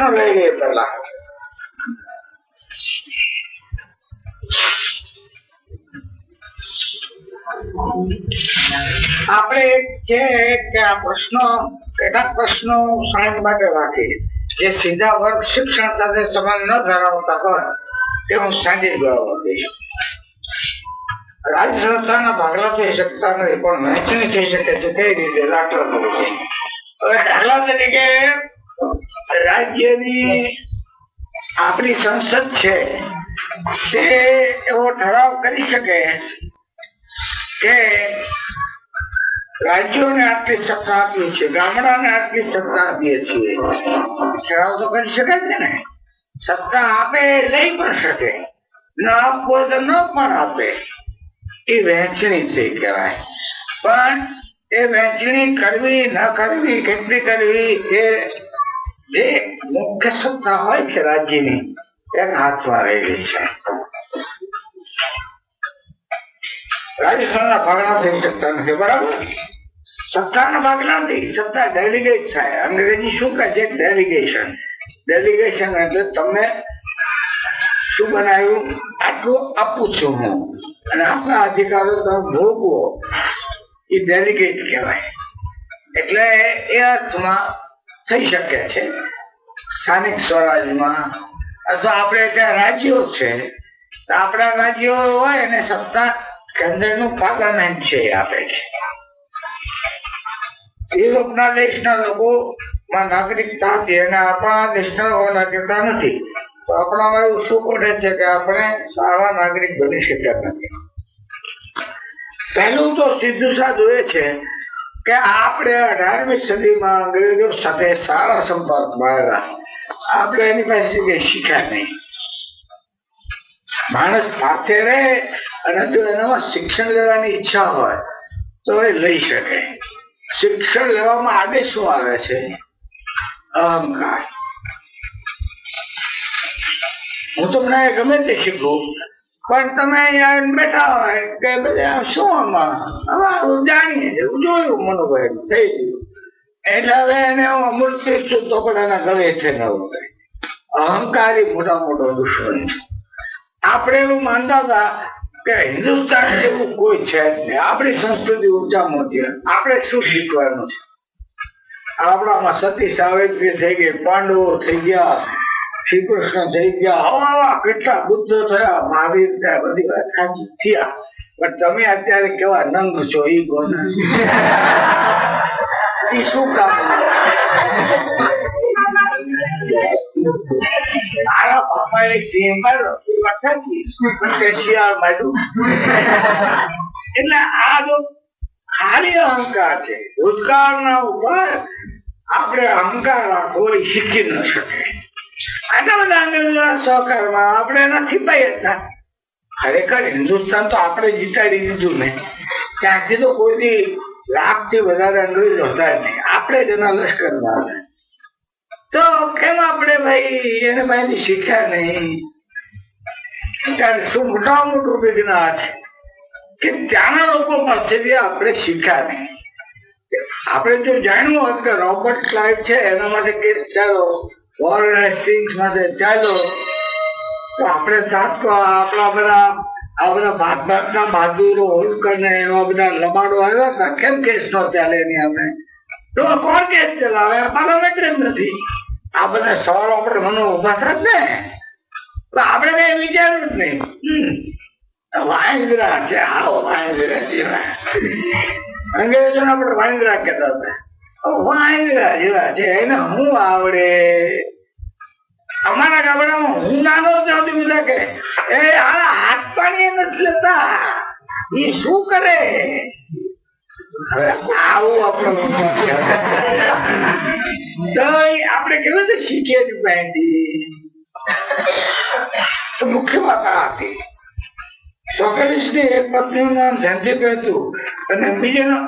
પ્રશ્નો લઈ લઈએ. પેલા આપણે છે કે આ પ્રશ્નો કેટલાક પ્રશ્નો સાંજ માટે રાખીએ જે સીધા વર્ગ શિક્ષણ સાથે સંબંધ ન ધરાવતા હોય તે હું સાંજે જવાબ આપીશ. રાજ્ય સંસ્થાના ભાગલા થઈ શકતા નથી પણ વહેંચણી થઈ શકે છે. કઈ રીતે? દાખલા તરીકે હવે દાખલા તરીકે રાજ્યની આપણી સંસદ છે તે એવો ઠરાવ કરી શકે કે રાજ્યોને આટલી સત્તા આપીએ છીએ, ગામડાને આટલી સત્તા આપીએ છીએ. ઠરાવ તો કરી શકે છે ને. સત્તા આપે લઈ પણ શકે, ન આપવો તો ન પણ આપે. એ વહેંચણી છે કહેવાય. પણ એ વહેંચણી કરવી ન કરવી, કેટલી કરવી, એ જે મુખ્ય સત્તા હોય છે રાજ્યની એના હાથમાં રહેલી છે. રાજ્યસભાના ભાગલા થઈ શકતા નથી. બરાબર? સત્તાના ભાગલા નથી, સત્તા ડેલિગેટ થાય. અંગ્રેજી શું કહે છે? ડેલિગેશન. ડેલિગેશન એટલે તમને શું બનાવ્યું? આટલું આપું છું હું અને આપણા અધિકારો તમે ભોગવો. એ ડેલિગેટ કહેવાય. એટલે એ અર્થમાં થઈ શકે છે સ્થાનિક સ્વરાજમાં. અથવા આપણે ત્યાં રાજ્યો છે તો આપણા રાજ્યો હોય અને સત્તા કેન્દ્રનું પાર્લામેન્ટ છે એ આપે છે. યુરોપના દેશના લોકોમાં નાગરિકતા હતી અને આપણા દેશના લોકો નાગરિકતા નથી. તો આપણામાં એવું શું ખોટે છે કે આપણે સારા નાગરિક બની શક્યા નથી. પહેલું તો સીધું સાધું એ છે કે આપણે 18મી સદીમાં અંગ્રેજો સાથે સારા સંપર્કમાં આવ્યા. આપણે એની પાસે કઈ શીખ્યા નહીં. માણસ સાથે રહે અને જો એનામાં શિક્ષણ લેવાની ઈચ્છા હોય તો એ લઈ શકે. શિક્ષણ લેવામાં આડે શું આવે છે? અહંકાર. હું તમને ગમે તે શીખું પણ તમે અહીંયા બેઠા હોય કે બધા શું આમાં જાણીએ જોયું મનોભાઈ થઈ ગયું એટલે હવે એને મૂર્તિ તો પણ એના ગળે હેઠે ન ઉતરે. અહંકારી મોટા મોટો દુશ્મન છે. આપણે એવું માનતા હતા કે હિન્દુસ્તાન જેવું કોઈ છે જ નહીં. આપણી સંસ્કૃતિ ઊંચા મોટી. આપણે શું શીખવાનું છે? આપણામાં સતી સાવિત્રી થઈ ગઈ, પાંડવો થઈ ગયા, શ્રી કૃષ્ણ થઈ ગયા, હવા કેટલા બુદ્ધો થયા, મહાવીર થયા, બધી વાત સાચી થયા. પણ તમે અત્યારે કેવા નંગ છો એ કોને? એ શું કામ? મારા બાપા એક સિંહ માર્યો સાચી પણ તે શિયાળ માર્યું. એટલે આ જો ખાલી અહંકાર છે. ભૂતકાળના ઉપર આપણે અહંકાર રાખવો એ શીખી ન શકે. આટલા બધા અંગ્રેજોના સહકારમાં આપણે એના સિપાહી હતા. ખરેખર હિન્દુસ્તાન તો આપણે જીતાડી દીધું ને. ત્યાંથી તો કોઈ 1,00,000થી વધારે અંગ્રેજો હતા જ નહીં. આપણે જ એના લશ્કરમાં હતા. તો કેમ આપણે ભાઈ એને પાસેથી શીખ્યા નહીં? ત્યારે શું મોટા મોટું વિઘ્ન છે કે ત્યાંના લોકો પાસેથી આપણે શીખ્યા નહીં. આપણે જો જાણ્યું હોત કે રોબર્ટ ક્લાઇવ છે એના માટે કેસ ચાલો, વોરેન હેસ્ટિંગ્સ માટે ચાલો, તો આપણે આપણા બધા આ બધા ભાતના બહાદુરો, હોલકર ને એવા બધા લબાડો આવ્યા હતા. કેમ કેસ નો ચાલે એની? અમે તો કોણ કેસ ચલાવે? પાર્લામેન્ટ જ નથી. આ બધા સવાલો આપણે મને ઉભા થાત ને તો આપણે કઈ વિચાર્યું જ નહીં. વાંદરા છે, આવો વાંદરા જેવા. અંગ્રેજોને આપણે વાંદરા કહેતા હતા. વાંદરા જેવા છે, એને હું આવડે? અમારા ગામડામાં હું નાનો ત્યાં બધા કે એ હાથ પાણી નથી લેતા, એ શું કરે? હવે આવું આપણે કેવી રીતે શીખીએ પાસેથી? મુખ્ય વાત આ હતી. સોક્રેટિસની એક પત્નીનું નામ ધ્યાનથી કહેતું અને બીજાનો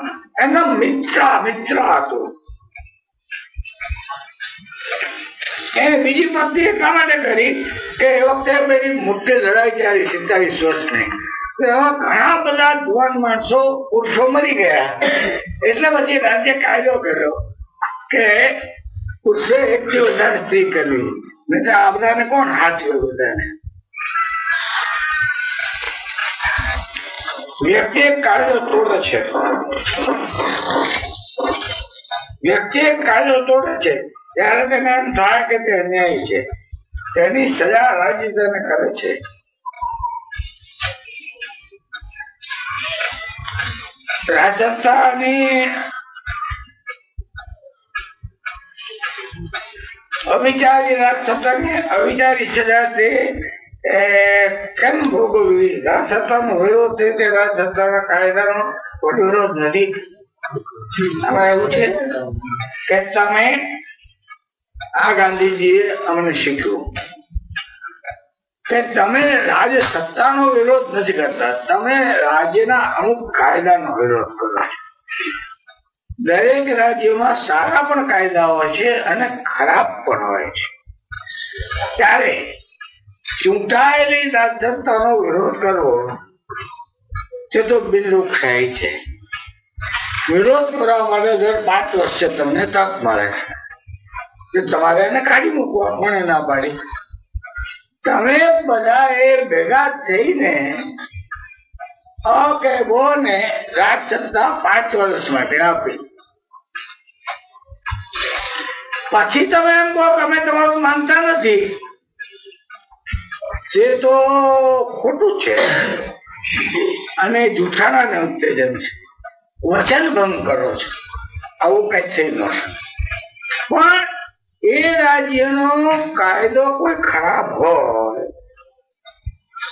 એના મિત્ર હતો. એને બીજી પત્ની એટલા માટે કરી કે એ વખતે પેલી મોટી લડાઈ ચાલી 47 વર્ષની. એવા ઘણા બધા જુવાન માણસો પુરુષો મરી ગયા. એટલે પછી રાજ્ય કાયદો કર્યો કે પુરુષે એકથી વધારે સ્ત્રી કરવી, નહીં તો આ બધાને કોણ હાચવે? બધાને વ્યક્તિ એક કાયદો તોડે છે, વ્યક્તિ એક કાયદો તોડે છે ત્યારે તેને એમ થાય કે તે અન્યાય છે, તેની સજા રાજ્ય તેને કરે છે. રાજસત્તાની અવિચારી રાજસત્તાની અવિચારી સજા તે કેમ ભોગવવી? રાજસત્તાનો વિરોધ તે રાજસત્તાના કાયદાનો વિરોધ નથી. આમાં એવું છે કે તમે આ ગાંધીજીએ અમને શીખ્યું કે તમે રાજ્ય સત્તાનો વિરોધ નથી કરતા, તમે રાજ્યના અમુક કાયદાનો વિરોધ કરો. દરેક રાજ્યમાં સારા પણ કાયદા હોય છે અને ખરાબ પણ હોય છે. ત્યારે ચૂંટાયેલી રાજસત્તાનો વિરોધ કરવો તે તો બિનલોકશાહી છે. વિરોધ કરવા માટે દર 5 વર્ષે તમને તક મળે છે, તમારે એને કાઢી મૂકવા, પણ ના પાડી. તમે બધા એ ભેગા થઈને કે બોને રાજસત્તા 5 વર્ષ માટે આપી, પછી તમે એમ કહો કે અમે તમારું માનતા નથી, જે તો ખોટું છે અને જૂઠાણાને ઉત્તેજન છે. વચન ભંગ કરો છો, આવું કઈ થઈ ન શકે. પણ એ રાજ્યનો કાયદો કોઈ ખરાબ હોય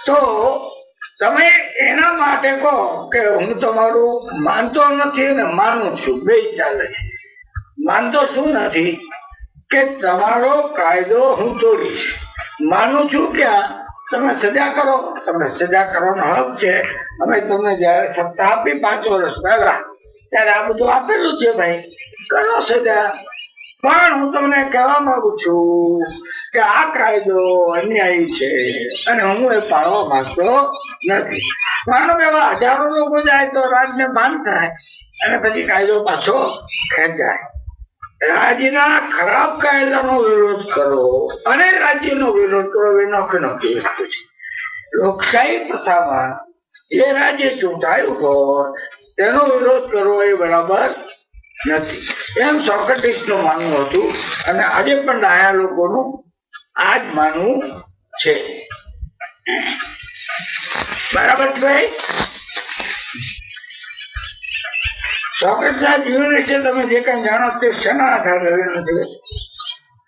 તો તમે એના માટે કહો કે હું તમારું માનતો નથી અને માનું છું, બે ચાલે છે. માનતો શું નથી કે તમારો કાયદો હું તોડીશ, માનું છું ક્યાં તમે સજા કરો, તમને સજા કરવાનો હક છે. અમે તમને જયારે સત્તા આપી 5 વર્ષ પહેલા ત્યારે આ બધું આપેલું છે, ભાઈ કરો સજા. પણ હું તમને કહેવા માંગુ છું કે આ કાયદો અન્યાયી છે અને હું એ પાળવા માંગતો નથી. માનો કે હજારો લોકો જાય તો રાજને ભાન થાય અને પછી કાયદો પાછો ખેંચાય. રાજ્યના ખરાબ કાયદાનો વિરોધ કરો અને રાજ્યનો વિરોધ કરો એ નોખી વસ્તુ છે. લોકશાહી પ્રથામાં જે રાજ્ય ચૂંટાયું હોય તેનો વિરોધ કરવો એ બરાબર નથી, એમ સોક્રેટિસ નું માનવું હતું અને આજે પણ ડાયા લોકોનું આ જ માનવું છે. બરાબર છે ભાઈ? સોક્રેટિસના જીવન વિશે તમે જે કઈ જાણો તે શેના આધારે નથી?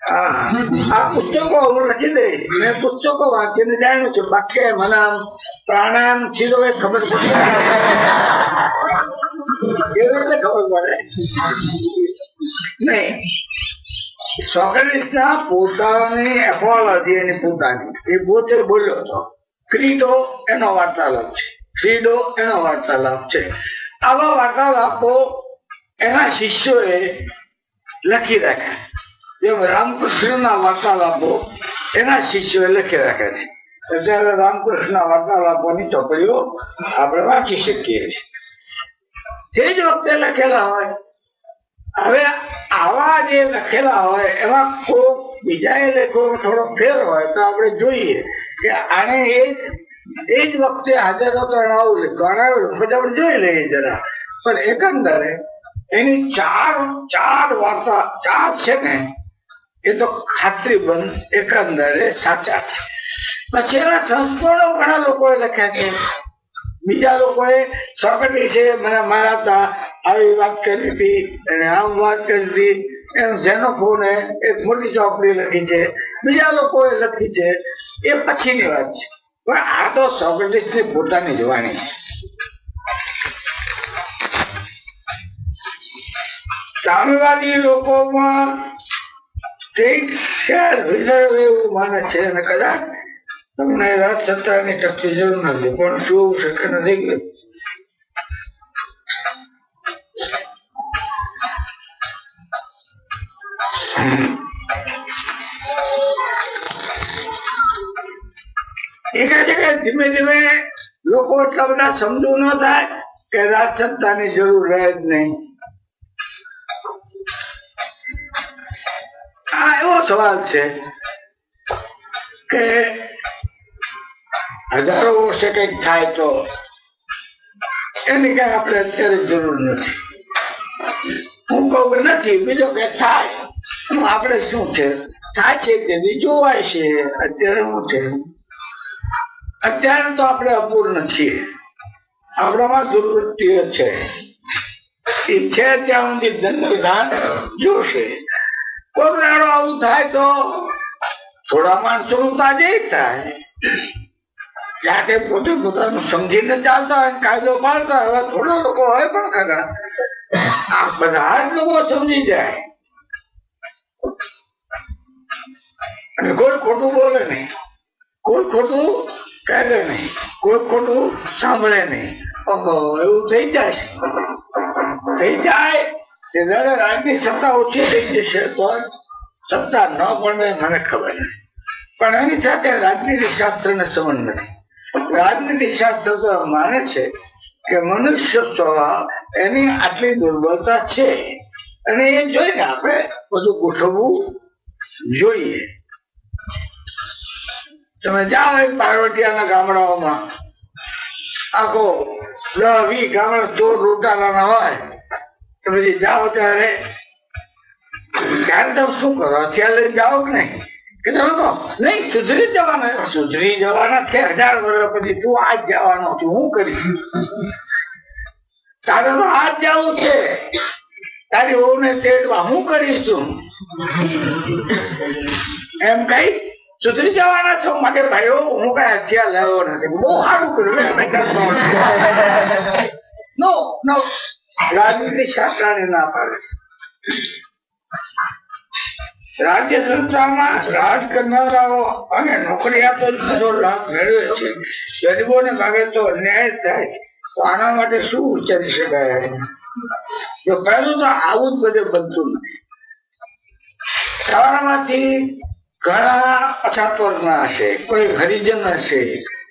આ પુસ્તકો હું લખી દઈશ, મેં પુસ્તકો વાંચીને જાણ્યું છે, બાકી મને પ્રાણાયામ થી તો ખબર પડી કેવી રીતે ખબર પડે નહીં. સોક્રેટિસના પોતાની એપોલોજી એની પોતાની એ પોતે બોલ્યો હતો. ક્રીડો એનો વાર્તાલાપ છે, ક્રીડો એનો વાર્તાલાપ છે. આવા વાર્તાલાપો એના શિષ્યોએ લખી રાખ્યા, જેમ રામકૃષ્ણના વાર્તાલાપો એના શિષ્યોએ લખી રાખ્યા છે. અત્યારે રામકૃષ્ણના વાર્તાલાપોની ચોપડીઓ આપણે વાંચી શકીએ છીએ, તે જ વખતે લખેલા હોય. હવે આવા જે લખેલા હોય એમાં કોઈ બીજા લેખો થોડો ફેર હોય તો આપણે જોઈએ કે આને એ જ વખતે હાજર હતો એને આવું લખ્યું, આને પછી આપણે જોઈ લઈએ જરા. પણ એકંદરે એની ચાર વાર્તા છે ને એ તો ખાતરીબંધ એકંદરે સાચા છે. પછી એના સંસ્કરણો ઘણા લોકોએ લખ્યા છે. બીજા લોકોએ સોક્રેટિસે મને મળ્યા હતા, આવી વાત કરી હતી, એને આમ વાત કરી હતી, એમ ઝેનોફોને એક મોટી ચોપડી લખી છે, બીજા લોકોએ લખી છે, એ પછીની વાત છે. પણ આ તો સોક્રેટિસની પોતાની જ વાણી છે. સામ્યવાદી લોકોમાં સ્ટેટ શેર રિઝર્વ એવું માને છે અને કદાચ તમને રાજસત્તાની ટકતી જરૂર નથી, પણ શું શક્ય નથી કે એ કહે છે કે ધીમે ધીમે લોકો એટલા બધા સમજુ ન થાય કે રાજસત્તાની જરૂર રહે જ નહીં. સવાલ છે કે હજારો વર્ષે કઈક થાય તો એની કઈ આપણે અત્યારે જરૂર નથી. હું કહું નથી, બીજો કે થાય આપણે શું છે, થાય છે કે જોવાય છે. અત્યારે શું છે, અત્યારે તો આપણે અપૂર્ણ છીએ, આપણામાં દુર્વૃત્તિઓ છે. એ છે ત્યાં સુધી દંડ વિધાન જોશે. કોઈ દાડો આવું થાય તો થોડા માણસોનું તાજે થાય. જાતે પોતે પોતાનું સમજીને ચાલતા હોય, કાયદો પાડતા હોય. થોડા લોકો હોય પણ ખરા, આ બધા જ લોકો સમજી જાય અને કોઈ ખોટું બોલે નહીં, કોઈ ખોટું કહે નહીં, કોઈ ખોટું સાંભળે નહીં. ઓહો, એવું થઈ જાય તે દાડે રાજની સત્તા ઓછી થઈ જશે તો સત્તા ન પડે મને ખબર નથી. પણ એની સાથે રાજનીતિ શાસ્ત્ર ને સંબંધ નથી. રાજનીતિ શાસ્ત્ર તો માને છે કે મનુષ્ય સ્વભાવ એની આટલી દુર્બળતા છે અને એ જોઈને આપણે બધું ગોઠવવું જોઈએ. તમે જાઓ પાર્વતીયાના ગામડાઓમાં, આખો 10-20 ગામડા ચોર લૂંટાવાના હોય, તો પછી જાઓ ત્યારે તમે શું કરો? અત્યારે લઈ જાઓ કે નહીં? કે તમે કહો નહીં, સુધરી જવાના છે 1000 વર્ષ પછી. તું આજ જવાનો છું, હું કરીશ? તારે તો આજ જવું છે, તારી વહુને તેડવા હું કરીશ? તું એમ કહીશ સુધરી જવાના છો માટે ભાઈઓ, હું કઈ હથિયાર લાવ્યો નથી, બહુ સારું કર્યું. નો રાજનીતિ શાસ્ત્રને ના પાડે છે. રાજ્ય સંસ્થામાં રાજ કરનારાઓ અને નોકરિયાતો બધો લાભ મેળવે છે. ગરીબોને ભાગે તો અન્યાય થાય. તો આના માટે શું વિચારી શકાય? જો પહેલું તો આવું જ બધે બનતું નથી. શાળામાંથી ઘણા અછાત વર્ગના હશે, કોઈ હરિજન હશે,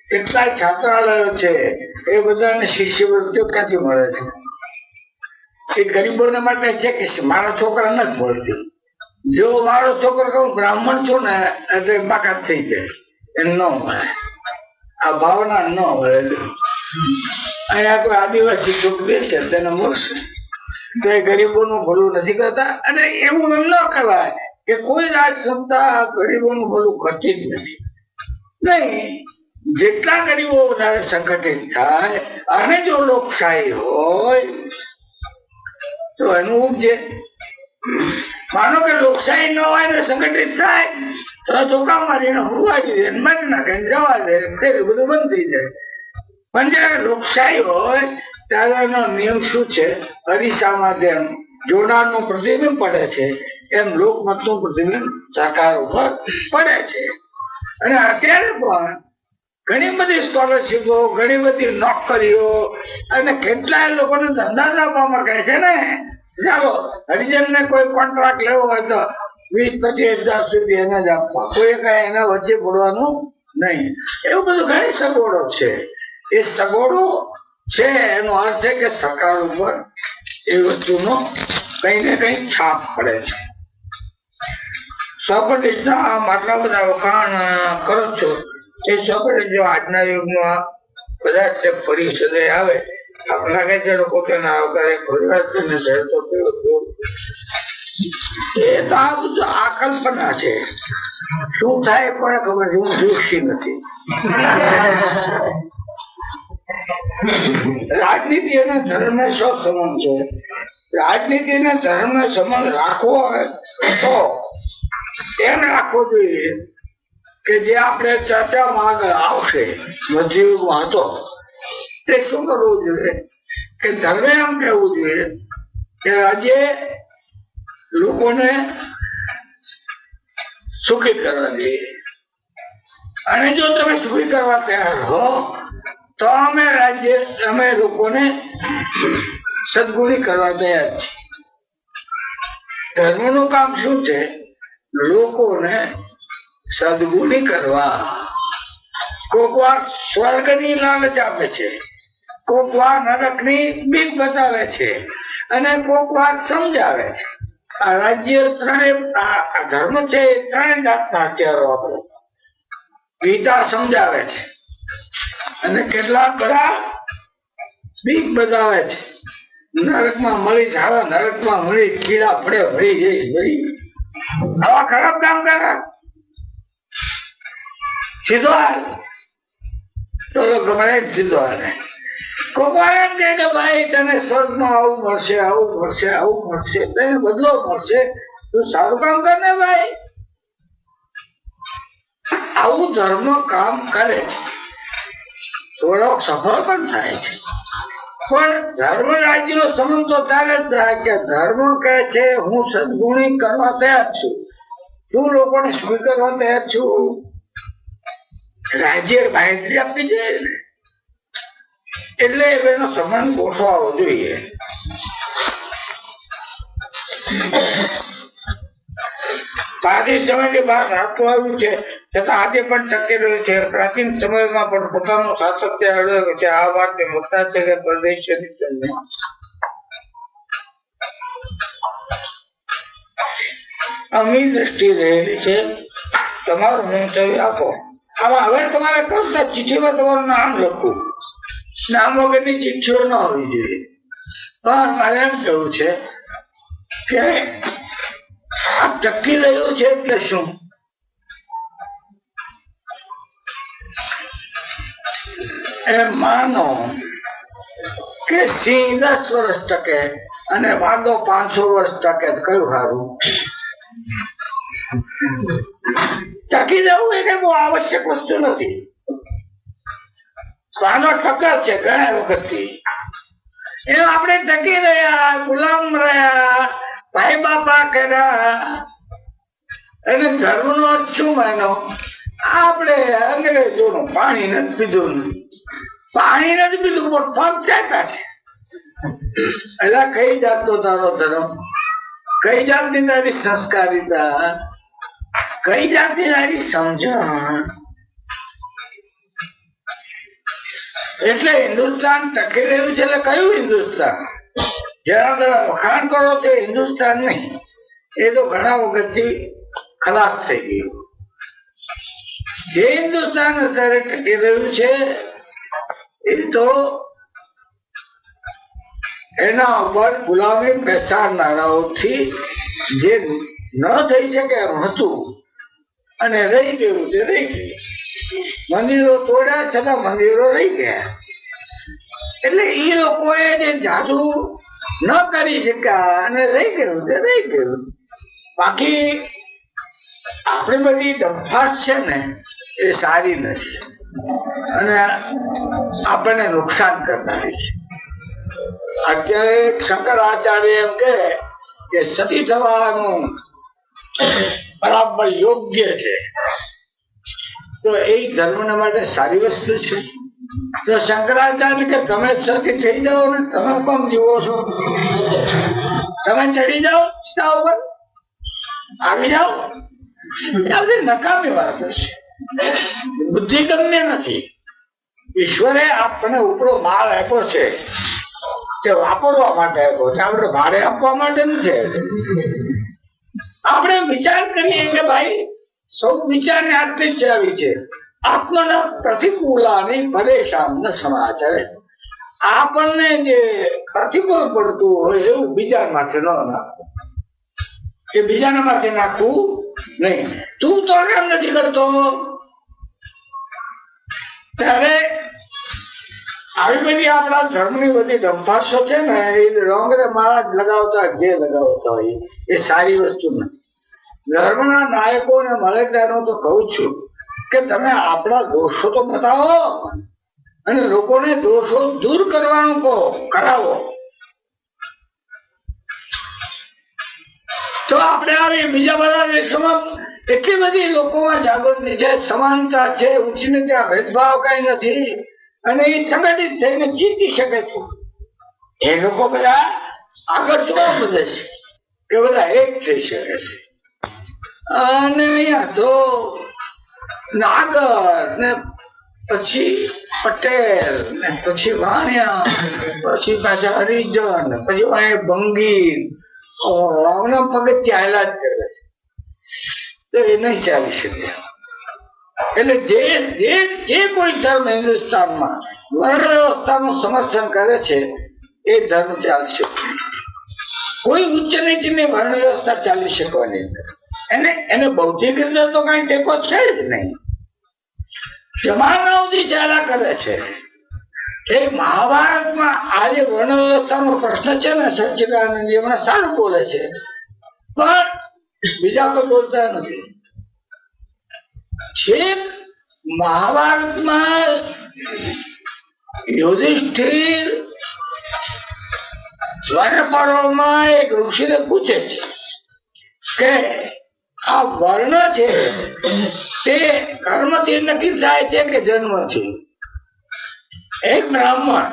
કેટલાય છાત્રાલયો છે, એ બધાને શિષ્યવૃત્તિઓ ક્યાંથી મળે છે? એ ગરીબોને માટે છે કે મારા છોકરા નથી મળતી. જો મારો છોકરો કહું બ્રાહ્મણ છું ને એટલે બાકાત થઈ જાય, એને ન મળે. આ ભાવના ન મળે. અહીંયા કોઈ આદિવાસી છોકરી છે તેને મળશે તો એ ગરીબોનું ભલું નથી કરતા. અને એવું એમ ન કહેવાય કે કોઈ રાજસત્તા ગરીબોનું ભલું કરતી જ નથી. નહીં, જેટલા ગરીબો વધારે સંગઠિત થાય અને જો લોકશાહી હોય તો એનું ઉપજે. માનો કે લોકશાહી ન હોય ને સંગઠિત થાય તો ધોકા મારીને હુવાડી દે, મારી નાખે, જવા દે, બધું બંધ થઈ જાય. પણ જયારે લોકશાહી હોય ત્યારે એનો નિયમ શું છે? અરીસામાં જેમ જોડાણનું પ્રતિબિંબ પડે છે એમ લોકમતનું પ્રતિબિંબ સરકાર ઉપર પડે છે. અને અત્યારે પણ ઘણી બધી સ્કોલરશીપો, ઘણી બધી નોકરીઓ અને કેટલાય લોકોને ધંધા આપવામાં કહે છે ને, ચાલો હરિજન ને કોઈ કોન્ટ્રાક્ટ લેવો હોય તો 20-25 હજાર સુધી એને જ આપવા, કોઈ કઈ એના વચ્ચે પડવાનું નહીં. એવું બધું ઘણી સગવડો છે. એ સગવડો છે એનો અર્થ છે કે સરકાર ઉપર એ વસ્તુનો કઈ ને કઈ છાપ પડે છે. સોક્રેટીસના આટલા બધા વખાણ કરો છો, એ સોક્રેટીસ જો આજના યુગમાં કદાચ તે પરિષદે આવે, આપણે લાગે છે લોકો તેને આવકારે, ફરી વાત કરીને જાય તો એ તો આ બધું આ કલ્પના છે. શું થાય કોને ખબર છે? હું જોશી નથી. રાજનીતિ અને ધર્મ શું સંબંધ છે? રાજનીતિ અને ધર્મ સંબંધ રાખવો હોય તો એમ રાખવો જોઈએ કે જે આપણે ચર્ચામાં આગળ આવશે મધ્યયુગમાં હતો તે શું કરવું જોઈએ કે ધર્મે એમ કહેવું જોઈએ કે આજે લોકોને સુખી કરવા જોઈએ, અને જો તમે સુખી કરવા તૈયાર હો તો અમે લોકોને સદગુણી કરવા તૈયાર છીએ. ધર્મનું કામ શું છે? લોકોને સદગુણી કરવા. કોક વાર સ્વર્ગની લાલચ આપે છે, કોક વાર નરકની બીક બતાવે છે, અને કોક વાર સમજાવે છે. આ રાજ્ય ત્રણેય ધર્મ છે એ ત્રણેય જાતના હથિયારો વાપરે. ગીતા સમજાવે છે અને કેટલાક બધા બીક બતાવે છે. નરકમાં મળી સારા નરકમાં મળી કીડા પડે ભરી જઈશ ભરી આવા ખરાબ કામ કરે સીધો હાલ તો ગમે સીધો હાલે. કોઈ એમ કે ભાઈ તને સ્વર્ગમાં આવું મળશે આવું મળશે આવું મળશે તને બદલો મળશે તું સારું કામ કર ને ભાઈ. આવું ધર્મ કામ કરે છે થોડોક સફળ પણ થાય છે. પણ ધર્મ રાજ્ય નો સંબંધ તો ત્યારે જ થાય કે ધર્મ કહે છે હું સદગુણી કરવા તૈયાર છું, હું લોકોને સ્વીકારવા તૈયાર છું. રાજ્ય બાંહેધરી આપવી જોઈએ ને એટલે એનો સંબંધ ગોઠવાવો જોઈએ. પ્રાચીન સમયની વાત આપતું આવ્યું છે છતાં આજે પણ ટકી રહ્યું છે. પ્રાચીન સમયમાં પણ પોતાનું સાતત્ય આવ્યું છે. આ વાત મોટા છે કે પ્રદેશ અમી દ્રષ્ટિ રહેલી છે. તમારું મંતવ્ય આપો. આમાં હવે તમારે કરતા ચિઠ્ઠીમાં તમારું નામ લખવું. નામ વગરની ચિઠ્ઠીઓ ન હોવી જોઈએ. પણ મારે એમ કહેવું છે કે આ ટકી રહ્યું છે એટલે શું? એમ માનો કે સિંહ 10 વર્ષ ટકે અને વાંદો 500 વર્ષ ટકે કયું સારું? ટકી જવું એ કઈ બહુ આવશ્યક વસ્તુ નથી. વાંદો ટકે છે ઘણા વખતથી. એ આપણે ટકી રહ્યા, ગુલામ રહ્યા, ભાઈ બાપા કર્યા. અને ધર્મ નો અર્થ શું માનો? આપણે અંગ્રેજોનું પાણી નથી પીધું, પાણી નથી પીધું પણ પગ ચાપ્યા છે. એટલે કઈ જાતનો તારો ધર્મ? કઈ જાતની તારી સંસ્કારિતા? કઈ જાતની તારી સમજણ? એટલે હિન્દુસ્તાન ટકી રહ્યું છે એટલે કયું હિન્દુસ્તાન? જેના તમે વખાણ કરો તે હિન્દુસ્તાન નહીં. એ તો ઘણા વખતથી ખલાસ થઈ ગયું. જે હિન્દુસ્તાન અત્યારે ટકી રહ્યું છે એ તો એના ઉપર ગુલામી બેસાડનારાઓથી જે ન થઈ શકે એમ હતું અને રહી ગયું તે રહી ગયું. મંદિરો તોડ્યા છતાં મંદિરો રહી ગયા. એટલે એ લોકોએ જે જાદુ ન કરી શક્યા અને રહી ગયું તે રહી ગયું. બાકી આપણી બધી દંફાસ છે ને એ સારી નથી અને આપણને નુકસાન કરનારી છે. અત્યારે શંકરાચાર્ય એમ કે સતી થવાનું બરાબર યોગ્ય છે તો એ ધર્મ માટે સારી વસ્તુ છે. તો શંકરાચાર્ય કે તમે સતી થઈ જાઓ ને તમે કોણ જીવો છો? તમે ચડી જાઓ સીધા ઉપર આવી જાઓ. બધી નકામી વાત છે, બુદ્ધિગમ્ય નથી. ઈશ્વરે આપણને ઉપરો માલ આપ્યો છે તે વાપરવા માટે આપ્યો છે, આપણે ભાડે આપવા માટે નથી. આપણે વિચાર કરીએ કે ભાઈ સૌ વિચારને આટલી જ આવી છે. આત્મના પ્રતિકૂલાની પરેશાન ન સમાચારે. આપણને જે પ્રતિકૂળ પડતું હોય એવું બીજા માથે ન નાખવું, કે બીજાના માથે નાખવું નહીં. તું તો કેમ નથી કરતો? ત્યારે આવી બધી આપણા ધર્મની બધી ડંફાસો છે ને એ રોંગરે મારા જ લગાવતા જે લગાવતા હોય એ સારી વસ્તુ નથી. ધર્મના નાયકોને મળે ત્યારે તો કહું છું કે તમે આપણા દોષો તો બતાવો અને લોકોને દોષો દૂર કરવાનું કહો, કરાવો. તો આપણે આવી બીજા બધા દેશોમાં એટલી બધી લોકોમાં જાગૃતિ છે, સમાનતા છે, ઉચ્ચ નીચે ભેદભાવ કઈ નથી અને એ સંગઠિત થઈને જીતી શકે છે. એ લોકો બધા આગળ જોવા બધે છે કે બધા એક થઈ શકે છે. અને અહીંયા તો નાગર ને પછી પટેલ ને પછી વાણિયા પછી પાછા હરિજન પછી બંગીર વાવના પગથિયા હાલ્યા જ કરે છે, તો એ નહીં ચાલી શકે. એટલે જે કોઈ ધર્મ હિન્દુસ્તાનમાં વર્ણ વ્યવસ્થાનું સમર્થન કરે છે એ ધર્મ ચાલશે. કોઈ ઉચ્ચ નીચની વર્ણ વ્યવસ્થા ચાલી શકવાની એને બૌદ્ધિક રીતે તો કઈ ટેકો છે જ નહીં. જમાનાઓથી ચાલ્યા કરે છે. એ મહાભારતમાં આજે વર્ણ વ્યવસ્થાનો પ્રશ્ન છે ને, સચ્ચિદાનંદ હમણાં સારું બોલે છે, પણ બીજા કોઈ બોલતા નથી. છેક મહાભારતમાં યુધિષ્ઠિર વર્ણપર્વમાં એક ઋષિને પૂછે છે કે આ વર્ણ છે તે કર્મથી નક્કી થાય છે કે જન્મથી? એક બ્રાહ્મણ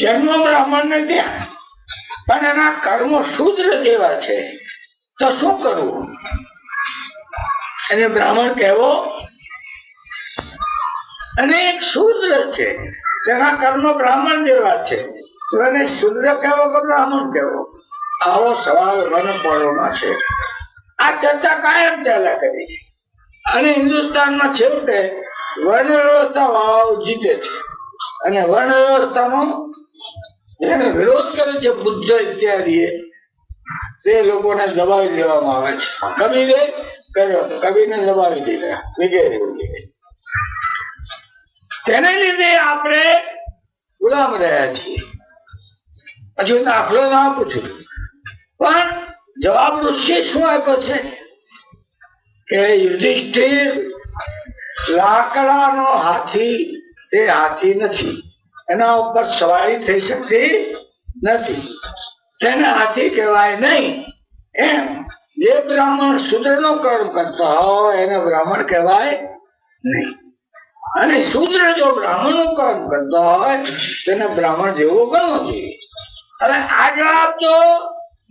જન્મ બ્રાહ્મણ ને ત્યાં, પણ એના કર્મો શુદ્ર જેવા છે, તો શું કરવું? એને બ્રાહ્મણ કહેવો અને એક શુદ્ર છે તેના કર્મ બ્રાહ્મણ જેવા છે, તો એને શુદ્ર કહેવો કે બ્રાહ્મણ કહેવો? આવો સવાલ વર્ણપર્વમાં છે. આ ચર્ચા કાયમ ચાલ્યા કરી છે અને હિન્દુસ્તાનમાં છેવટે વર્ણ વ્યવસ્થા વાળાઓ જીતે છે. અને વર્ણ વ્યવસ્થાનો એને વિરોધ કરે છે બુદ્ધ ઇત્યાદિ, તે લોકોને દબાવી દેવામાં આવે છે. કબીરે કર્યો તો કબીરને દબાવી દીધા વગેરે વગેરે. તેને લીધે આપણે ગુલામ રહ્યા છીએ. પછી દાખલો ના પૂછ્યું, પણ જવાબ ઋષિ શું આપ્યો છે કે યુધિષ્ઠિર લાકડાનો હાથી તે હાથી નથી, એના ઉપર સવારી થઈ શકતી નથી, તેને હાથી કહેવાય નહીં. એમ જે બ્રાહ્મણ શુદ્ર નો કર્મ કરતો હોય એને બ્રાહ્મણ કહેવાય નહીં, અને શુદ્ર જો બ્રાહ્મણ નું કર્મ કરતો હોય તેને બ્રાહ્મણ જેવો ગણવો જોઈએ. હવે આ જવાબ તો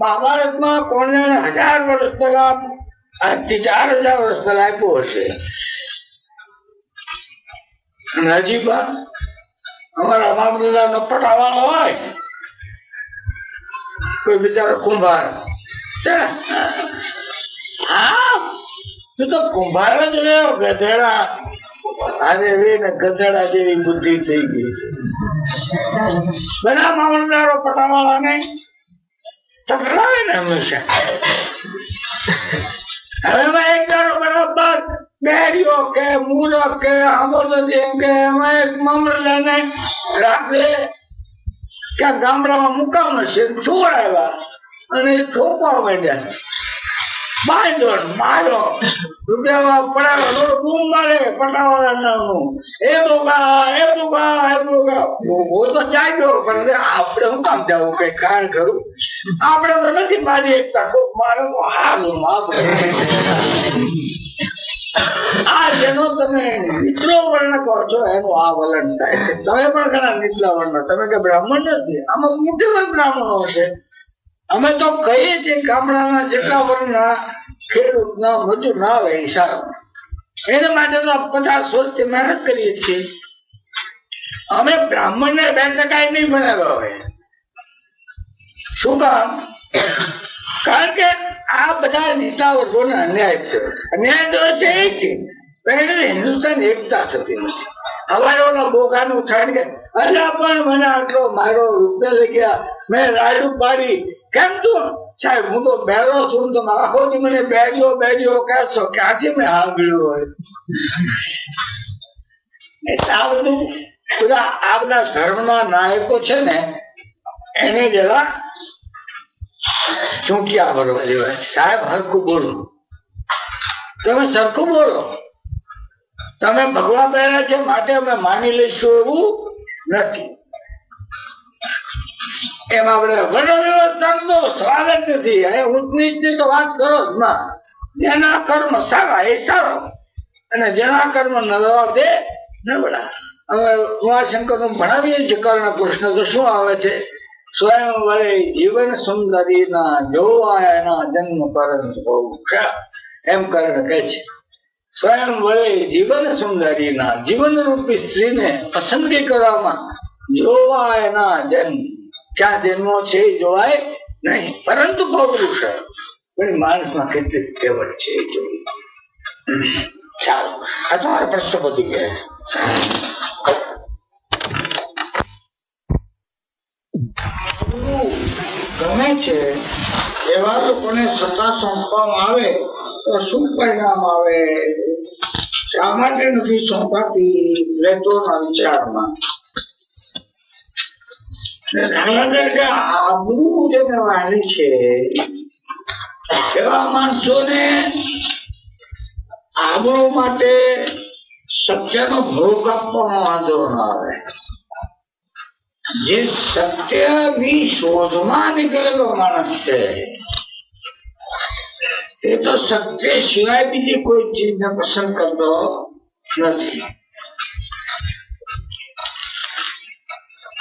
મહાભારતમાં કોણ જાણે 1000 વર્ષ પહેલા, આજથી 4000 વર્ષ પહેલા આપ્યો હશે. હજી પણ અમારા મામલતદાર નો પટાવાળો હોય, કોઈ બિચારો કુંભાર, હા તું તો કુંભાર જ રહ્યો, ગધેડા આજે ગધેડા જેવી બુદ્ધિ થઈ ગઈ છે. બધા મામલતદારો પટાવાળા ને ટકરાવે ને હંમેશા. હવે એક દારો બરાબર બેરીઓ કે મૂરખ કે આંબોલજી એમ કે એમાં એક મામલતદાર ને રાત્રે ક્યાં ગામડામાં મુકામ છે, ચોર આવ્યા અને છોકવા માંડ્યા, બાંધ્યો માર્યો, રૂપિયા પડાવ્યો, બૂમ મારે પટાવાળા નામનું, એ બોગા એ બોગા એ બોગા. હું તો જાગ્યો, પણ આપણે હું કામ જવું કઈ કારણ કરું, આપણે તો નથી બાંધી એકતા, મારે તો હારું આ જેનો તમે નીચલો વર્ણ કહો છો એનું આ વલણ થાય છે. તમે પણ ઘણા નીચલા વર્ણ, તમે કે બ્રાહ્મણ નથી, આમાં મોટેભાગ બ્રાહ્મણો છે. અમે તો કહીએ છીએ ગામડાના જેટલા વર્ણના ખેડૂત ના મજૂર ના આવે સારું, એના માટે તો 50 વર્ષથી મહેનત કરીએ છીએ. અમે બ્રાહ્મણ ને 2% નહીં બનાવ્યા હોય. શું કામ? કારણ કે આ બધા નીચલા વર્ગોને અન્યાય છે. અન્યાય તો છે એ છે, પણ હિન્દુસ્તાન એકતા થતી નથી. હવારે ઓલા બોગાનું ઉઠાડી કે અલ્યા પણ મને આટલો મારો રૂપિયા લઈ ગયા, મેં રાયડું પાડી, કેમ તું સાહેબ હું તો બેરો છું, તમે આખો દી મને બેરીઓ કહેશો, ક્યાંથી મેં સાંભળ્યું હોય? એટલે આ બધું આ બધા ધર્મના નાયકો છે ને એને જરા ચૂંટિયા ભરવા જેવા. સાહેબ હરખું બોલો, તમે સરખું બોલો, તમે ભગવા પહેર્યા છે માટે અમે માની લઈશું એવું નથી. એમ આપણે વર્ણ વ્યવસ્થા તો સ્વાગત નથી. અને ઊંચ નીચની તો વાત કરો જ માં. જેના કર્મ સારા એ સારો, અને જેના કર્મ નબળા તે નબળા. અમે ઉમાશંકર નું ભણાવીએ છીએ કર્ણ કૃષ્ણ, તો શું આવે છે? સ્વયં વડે જીવન સુંદરી ના જોવા એના જન્મ પરંતુ બહુ એમ કર્ણ કહે છે. સ્વયં વડે જીવન સુંદરી ના જીવન રૂપી સ્ત્રીને પસંદગી કરવામાં જોવા એના જન્મ, ક્યાં જન્મો છે જોવાય નહીં, પરંતુ પૌરુષ પણ માણસમાં કેટલીક કહેવત છે એ જોઈએ. ચાલો, આ તમારા પ્રશ્ન પતી ગયા. ગમે છે એવા લોકોને સત્તા સોંપવામાં આવે તો શું પરિણામ આવે? શા માટે નથી સોંપાતી? પ્લેટોના વિચારમાં આબરૂ જેને વાલી છે એવા માણસોને આબરૂ માટે સત્યનો ભોગ આપવામાં વાંધો ન આવે. જે સત્યની શોધમાં નીકળેલો માણસ છે તે તો સત્ય સિવાય બીજી કોઈ ચીજને પસંદ કરતો નથી.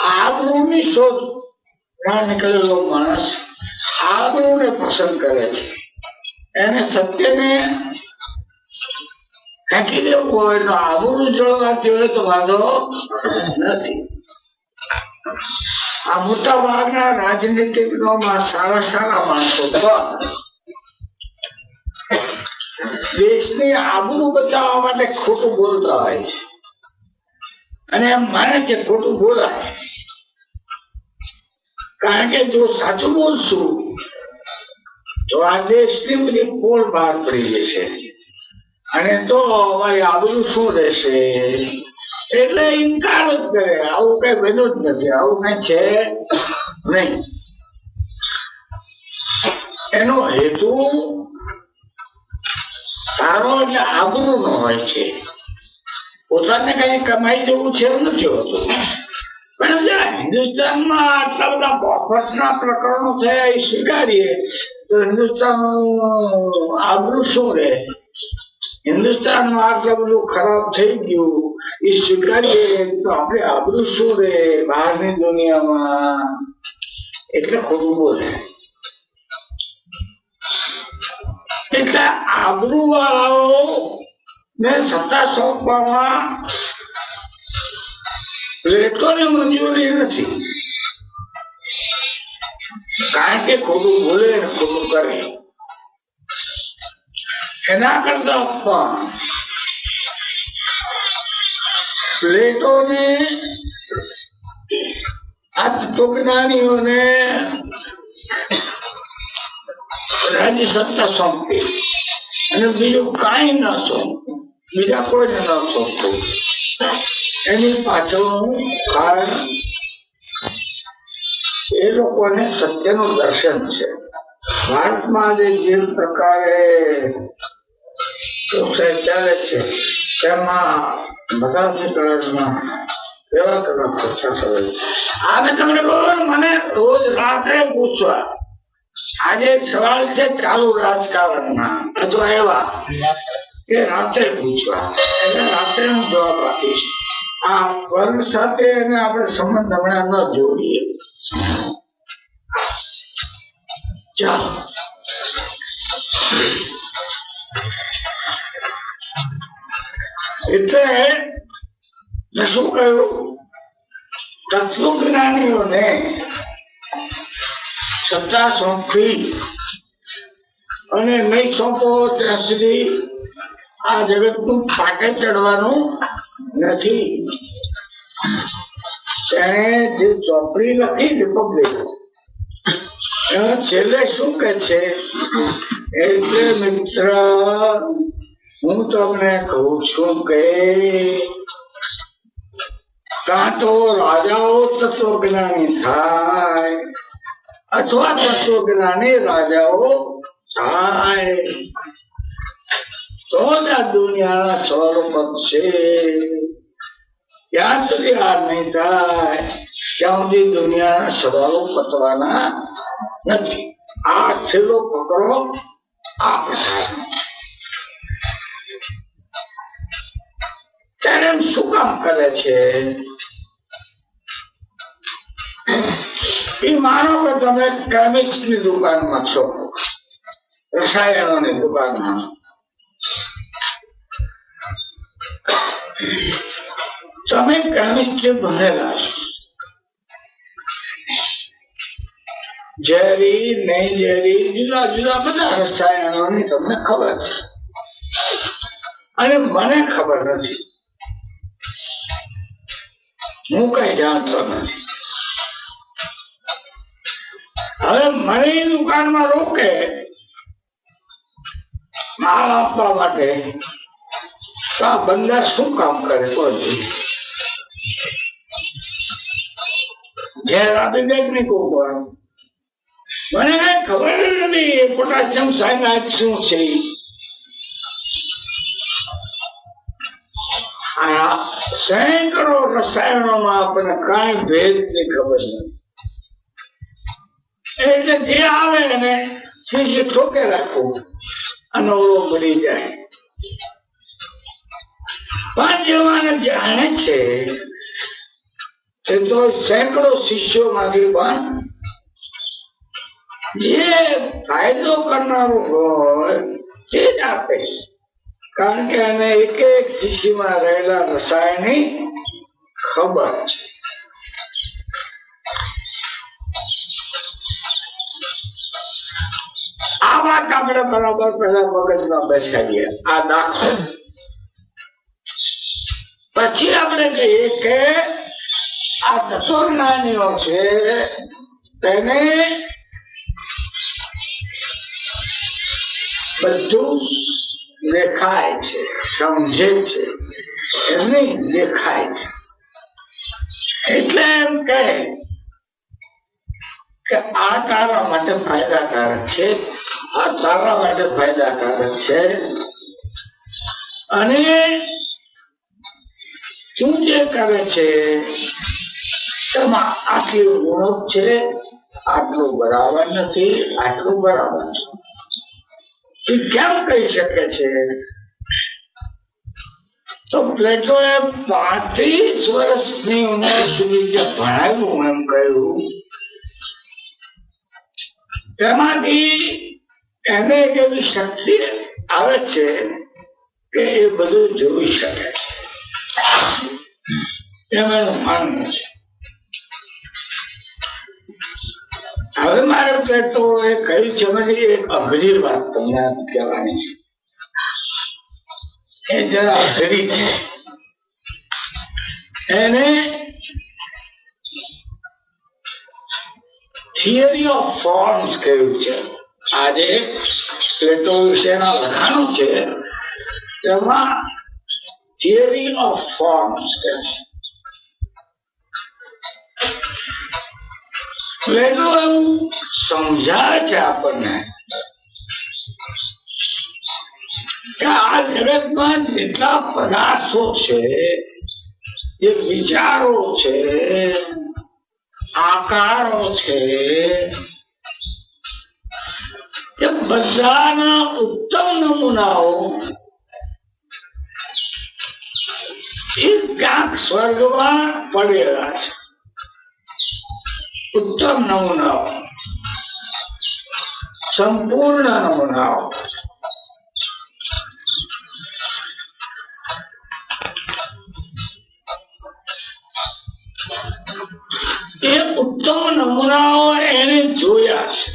આબરૂની શોધમાં નીકળેલો માણસ આબરૂને પસંદ કરે છે. એને સત્યને ફેંકી દેવું હોય તો આબરૂ જળવાતી હોય તો વાંધો નથી. આ મોટા ભાગના રાજનીતિજ્ઞોમાં સારા સારા માણસો દેશની આબરૂ બચાવવા માટે ખોટું બોલતા હોય છે અને એમ માને છે ખોટું બોલાય. કારણ કે જો સાચું બોલશું તો આ દેશની બધી પોલ બહાર પડી જશે અને તો અમારી આબરૂ શું રહેશે? એટલે ઇનકાર જ કરે. આવું કઈ બન્યું જ નથી, આવું કઈ છે નહીં. એનો હેતુ સારો એટલે આબરૂ નો હોય છે. પોતાને કઈ કમાઈ જવું છે એવું નથી હોતું. પણ હિન્દુસ્તાનમાં આટલા બધા બોફસના પ્રકરણો થયા એ સ્વીકારીએ તો હિન્દુસ્તાનનું આબરૂ શું રહે? હિન્દુસ્તાનમાં આટલું બધું ખરાબ થઈ ગયું એ સ્વીકારીએ તો આપણે આબરૂ શું રહે બહારની દુનિયામાં? એટલે ખોટું બોલે. એટલે આબરૂ વાળાઓ ને સત્તા સોંપવામાં પ્લેટોની મંજૂરી નથી. કારણ કે ખોટું બોલે ને ખોટું કરે. એના કરતા પ્લેટોને આ તત્વજ્ઞાનીઓને રાજ્ય સત્તા સોંપી અને બીજું કઈ ન સોંપવું, બીજા કોઈને ન સોંપવું. એની પાછળનું કારણ એ લોકોને સત્યનું દર્શન છે. ભારતમાં જે પ્રકારે ચાલે છે તેમાં બધા કેવા કેવા ચર્ચા કરે છે. આ તમને ખબર, મને રોજ રાત્રે પૂછવા આજે સવાલ છે ચાલુ રાજકારણના અથવા એવા કે રાત્રે પૂછવા, એટલે રાત્રે હું જવાબ આપીશ. આ વર્ગ સાથે એને આપણે સંબંધ હમણાં ન જોડીએ. ચાલો, એટલે મેં શું કહ્યું? તત્વજ્ઞાનીઓને સત્તા સોંપી અને નહીં સોંપો ત્યાં સુધી આ જગતનું પાટે ચડવાનું નથી. તેને જે ચોપડી લખી રિપબ્લિક છેલ્લે શું કે છે? એટલે મિત્ર હું તમને કહું છું કે કાં તો રાજાઓ તત્વજ્ઞાની થાય અથવા તત્વજ્ઞાની રાજાઓ થાય તો જ આ દુનિયાના સવાલો પતશે. ત્યાં સુધી આ નહીં થાય ત્યાં સુધી દુનિયાના સવાલો પતવાના નથી. આ છેલ્લો પકડો આ પ્રકારનો. ત્યારે એમ શું કામ કરે છે? એ માનો કે તમે કેમિસ્ટની દુકાનમાં છો, રસાયણોની દુકાનમાં. તમે કેમિસ્ટ્રી ભણેલા છો, ઝેરી નહીં ઝેરી જુદા જુદા બધા રસાયણોની તમને ખબર છે અને મને ખબર નથી, હું કઈ જાણતો નથી. હવે મને દુકાનમાં રોકે માલ આપવા માટે તો આ બંદા શું કામ કરે? કોઈ ઝેર આપી દે નહીં કોઈ, મને કઈ ખબર નથી પોટેશિયમ સાયનાઇડ શું છે. સેંકડો રસાયણોમાં આપણને કઈ ભેદ ની ખબર નથી. એટલે જે આવે એને શીશી ઠોકે રાખવું અને ઓળો બની જાય. પણ જેવાને જાણે છે એ તો સેંકડો શિષ્યોમાંથી પણ જે ફાયદો કરનારો હોય તે જ આપે, કારણ કે એને એક એક શીશીમાં રહેલા રસાયણની ખબર છે. આ વાત આપણે બરાબર પેલા મગજમાં બેસાડીએ, આ દાખલો. પછી આપણે કહીએ કે આ તત્વજ્ઞાનીઓ છે તેને બધું દેખાય છે, સમજે છે, એમને દેખાય છે. એટલે એમ કહે કે આ તારા માટે ફાયદાકારક છે, આ તારા માટે ફાયદાકારક છે, અને તું જે કરે છે એમાં આટલી ગુણો છે, આટલું બરાબર નથી, આટલું બરાબર છે. એ કેમ કહી શકે છે? તો પ્લેટોએ 35 વર્ષની ઉંમર સુધી જે ભણાવ્યું એમ કહ્યું, તેમાંથી એને એક એવી શક્તિ આવે છે કે એ બધું જોઈ શકે છે, એમ એનું માનવું છે. હવે મારે પ્લેટો એ કહ્યું છે, મને એક અઘરી વાત તમને કહેવાની છે. એ જરા અઘરી છે. એને થિયરી ઓફ ફોર્મ્સ કહ્યું છે. આજે પ્લેટો વિશેના લખાણો છે તેમાં થિયરી ઓફ ફોર્મ્સ કહે છે. પ્લેટો એવું સમજાવે છે આપણને કે આ જગતમાં જેટલા પદાર્થો છે, જે વિચારો છે, આકારો છે, તે બધાના ઉત્તમ નમૂનાઓ એ ક્યાંક સ્વર્ગમાં પડેલા છે. ઉત્તમ નમૂનાઓ, સંપૂર્ણ નમૂનાઓ. એ ઉત્તમ નમૂનાઓ એને જોયા છે.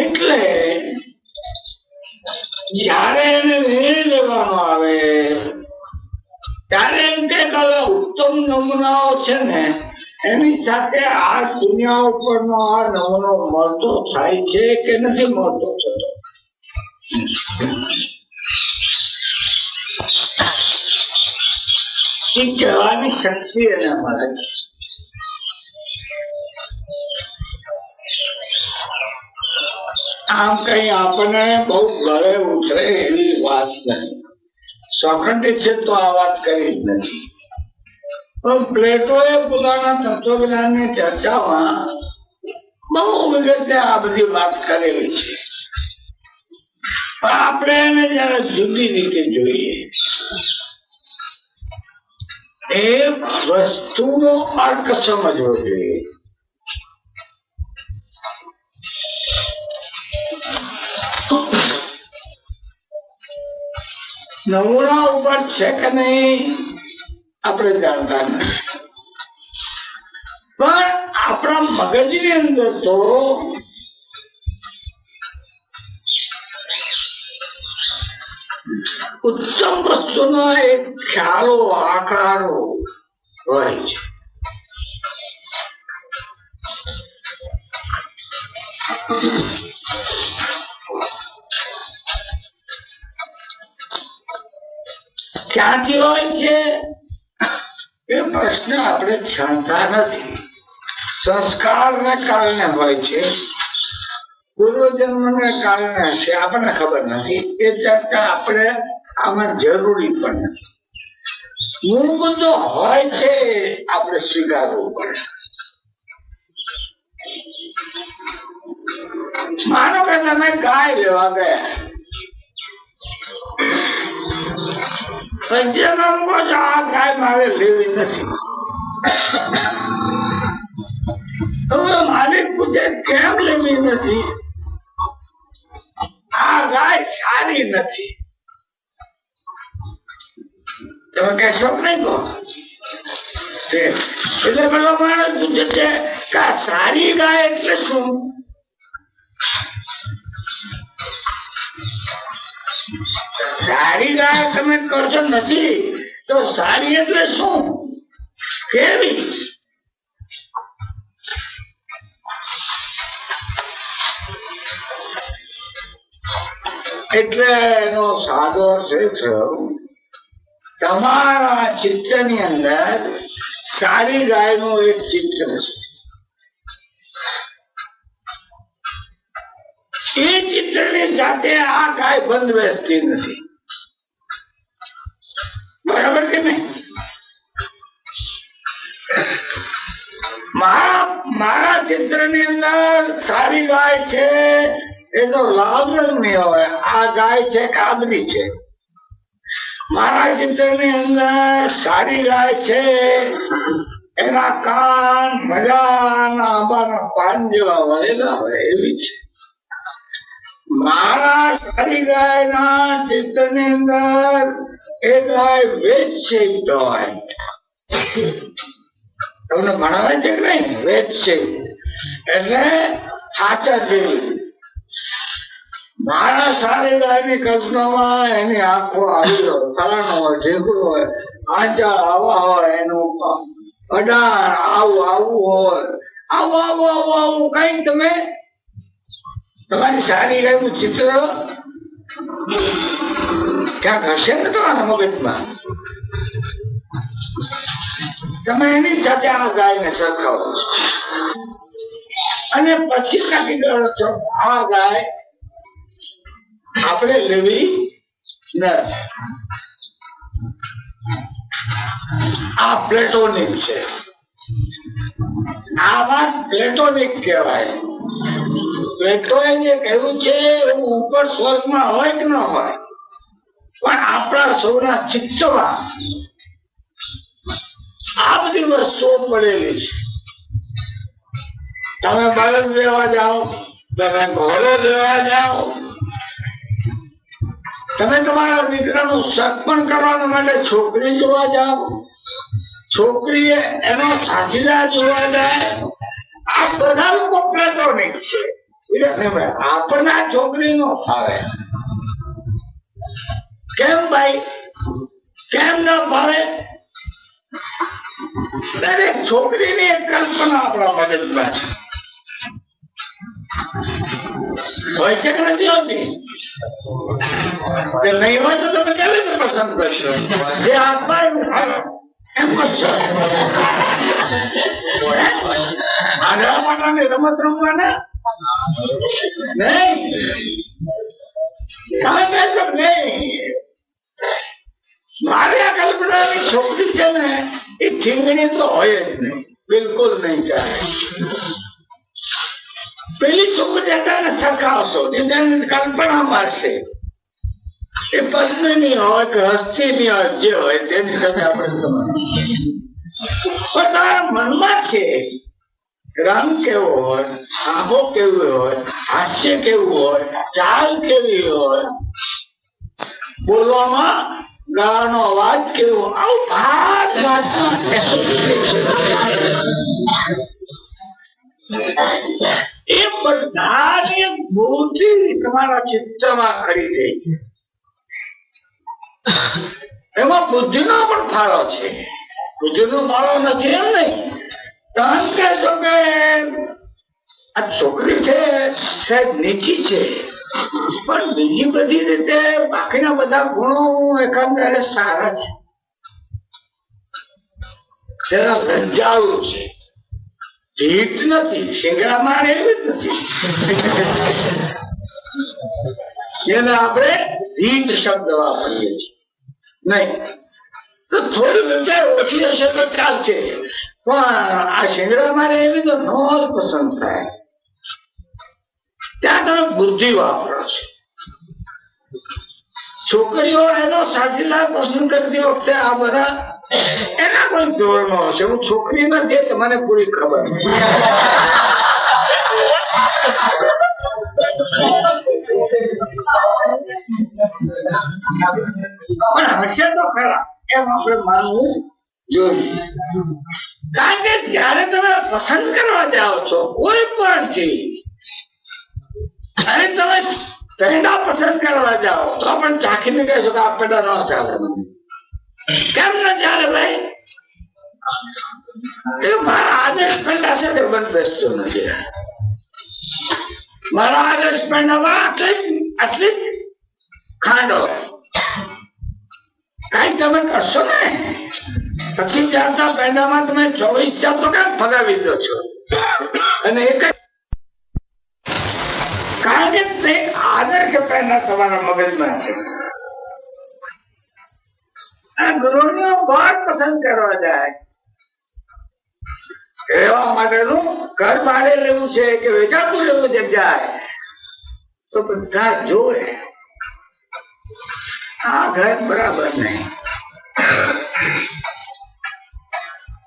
એટલે જયારે એને નિર્ણય લેવાનો આવે ત્યારે એમ કે ઉત્તમ નમૂનાઓ છે ને એની સાથે આ દુનિયા ઉપરનો આ નમૂનો મળતો થાય છે કે નથી મળતો થતો. એ કહેવાની શક્તિ એને મળે છે. આમ કઈ આપણને બહુ ગળે ઉતરે એવી વાત નથી. સોક્રેટિસ છે તો આ વાત કરી જ નથી. પણ પ્લેટોએ પોતાના તત્વજ્ઞાનની ચર્ચામાં બહુ વિગતે આ બધી વાત કરેલી છે. પણ આપણે એને જયારે જુદી રીતે જોઈએ, એ વસ્તુનો અર્થ સમજવો જોઈએ. નમૂના ઉપર છે કે નહીં આપણે જાણતા નથી, પણ આપણા મગજની અંદર તો ઉત્તમ વસ્તુના એક ખ્યાલો આકારો હોય છે. ક્યાંથી હોય છે એ પ્રશ્ન આપણે જાણતા નથી. સંસ્કારને કારણે હોય છે, પૂર્વજન્મને કારણે છે, આપણને ખબર નથી. એ ચર્ચા આપણે આમાં જરૂરી પણ નથી. મૂળ મુદ્દો હોય છે આપણે સ્વીકારવું પડે. માનો કે તમે ગાય લેવા ગયા, આ ગાય મારે લેવી નથી. હવે માલિક પૂછે કેમ લેવી નથી? આ ગાય સારી નથી. તમે કહેશો નહીં કહો? એટલે પેલો માણસ પૂછે છે કે આ સારી ગાય એટલે શું? સારી ગાય તમે કરશો નથી તો સારી એટલે શું? કેવી? એટલે એનો સાદો અર્થ એ થયો, તમારા ચિત્રની અંદર સારી ગાયનું એક ચિત્ર છે. એ ચિત્રની સાથે આ ગાય બંધ બેસતી નથી. બરાબર કે નહીં? મારા ચિત્રની અંદર સારી ગાય છે એ તો લાલ રંગની હોય, આ ગાય છે કાબરી છે. મારા ચિત્રની અંદર સારી ગાય છે, એના કાન મજાના આંબાના પાન જેવા વળેલા હોય એવી છે. મારા સારી ગાયના ચિત્રની અંદર એ ગાય વેદ શેપ હોય. તમને ભણાવે છે કે નહીં? વેદ શેપ એટલે હાચા જેવી. મારા સારી ગાયની કલ્પનામાં એની આંખો આવી હોય, ફલાણો હોય, ઢેકું હોય, આંચા આવા હોય, એનું અડાણ આવું આવું હોય, આવું આવું આવું આવું કઈક તમે તમારી સારી ગાયનું ચિત્ર ક્યાંક હશે ને તો આના મગજમાં. તમે એની સાથે આ ગાયને સરખાવો અને પછી નક્કી કરો છો આ ગાય આપણે લેવી નથી. આ પ્લેટોનિક છે. આ વાત પ્લેટોનિક કહેવાય. પ્લેટોએ જે કહ્યું છે એવું ઉપર સ્વર્ગમાં હોય કે ન હોય, પણ આપણા સૌના ચિત્તમાં આ બધી વસ્તુઓ પડેલી છે. તમે બળદ લેવા જાઓ, તમે ઘોડો લેવા જાઓ, તમે તમારા દીકરાનું સગપણ કરવા માટે છોકરી જોવા જાઓ, છોકરીએ એનો સાથીદાર જોવા જાય, આ બધા લોકો પ્લેટોનિક છે. આપણને આ છોકરી નો ફાવે. કેમ ભાઈ? કેમ ન ફાવે? દરેક છોકરીની એક કલ્પના આપણા મગજમાં છે. હોય છે કે નથી હોતી? નહીં હોય તો તમે કેવી રીતે પસંદ કરશો? જે હાથમાં એમ કરશો. આંધળા પાટાની રમત રમવાના નહીં. તમે કહેશો નહીં મારી આ કલ્પનાની છોકરી છે ને એ ઠીંગણી તો હોય જ નહીં, બિલકુલ નહીં ચાલે. પેલી છોકરી અત્યારે સરખાવશો, કલ્પના મારશે. એ પદ્મિની હોય કે હસ્તીની હોય, જે હોય તેની સાથે આપણે તમારા મનમાં છે રંગ કેવો હોય, આંખો કેવી હોય, હાસ્ય કેવું હોય, ચાલ કેવી હોય, બોલવામાં ગાળાનો અવાજ કેવો, આવું ભાત ભાતમાં એ બધાની મૂર્તિ તમારા ચિત્તમાં ખરી થઈ છે. એમાં બુદ્ધિનો પણ ફાળો છે. બુદ્ધિનો ફાળો નથી એમ નહીં. કારણ કે આ છોકરી છે સાહેબ નીચી છે, પણ બીજી બધી રીતે બાકીના બધા ગુણો એકંદરે સારા છે. તેના લજ્જાળુ છે, જીત નથી, શિંગડામાં એવી જ નથી. એને આપણે જીત શબ્દ વાપરીએ છીએ નહીં. તો થોડી વિચાર ઓછી હશે તો ચાલશે, પણ આ શિંગડામાં એવી તો નો જ પસંદ થાય. ત્યાં તમે બુદ્ધિ વાપરો છો. છોકરીઓ એનો સાથીદાર પસંદ કરતી વખતે આ બધા એના કોઈ ધોરણો હશે. હું છોકરી નથી એટલે મને પૂરી ખબર પણ હશે તો ખરા એમ આપણે માનવું જોઈએ. કારણ કે જયારે તમે પસંદ કરવા જાઓ છો કોઈ પણ ચીજ, અને તમે પેંડા પસંદ કરવા જાઓ તો પણ ચાખીને કહેશો કે આ પેંડા ન ચાલે. કેમ ના ચાલે ભાઈ? મારા આદર્શ પેંડા સાથે બંધ બેસતો નથી. મારા આદર્શ પેંડામાં આટલી ખાંડો કઈ તમે કરશો ને, પછી ચાલતા પેંડામાં તમે 24 ચાપ તો કેમ ફગાવી દો છો? અને એક કારણ કે તે આદર્શ પેંડા તમારા મગજમાં છે. આ ગૃહિણીઓ ગોળ પસંદ કરવા જાય, રહેવા માટેનું ઘર ભાડે લેવું છે કે વેચાતું લેવું છે જાય તો બધા જોવે આ ઘર બરાબર નહીં,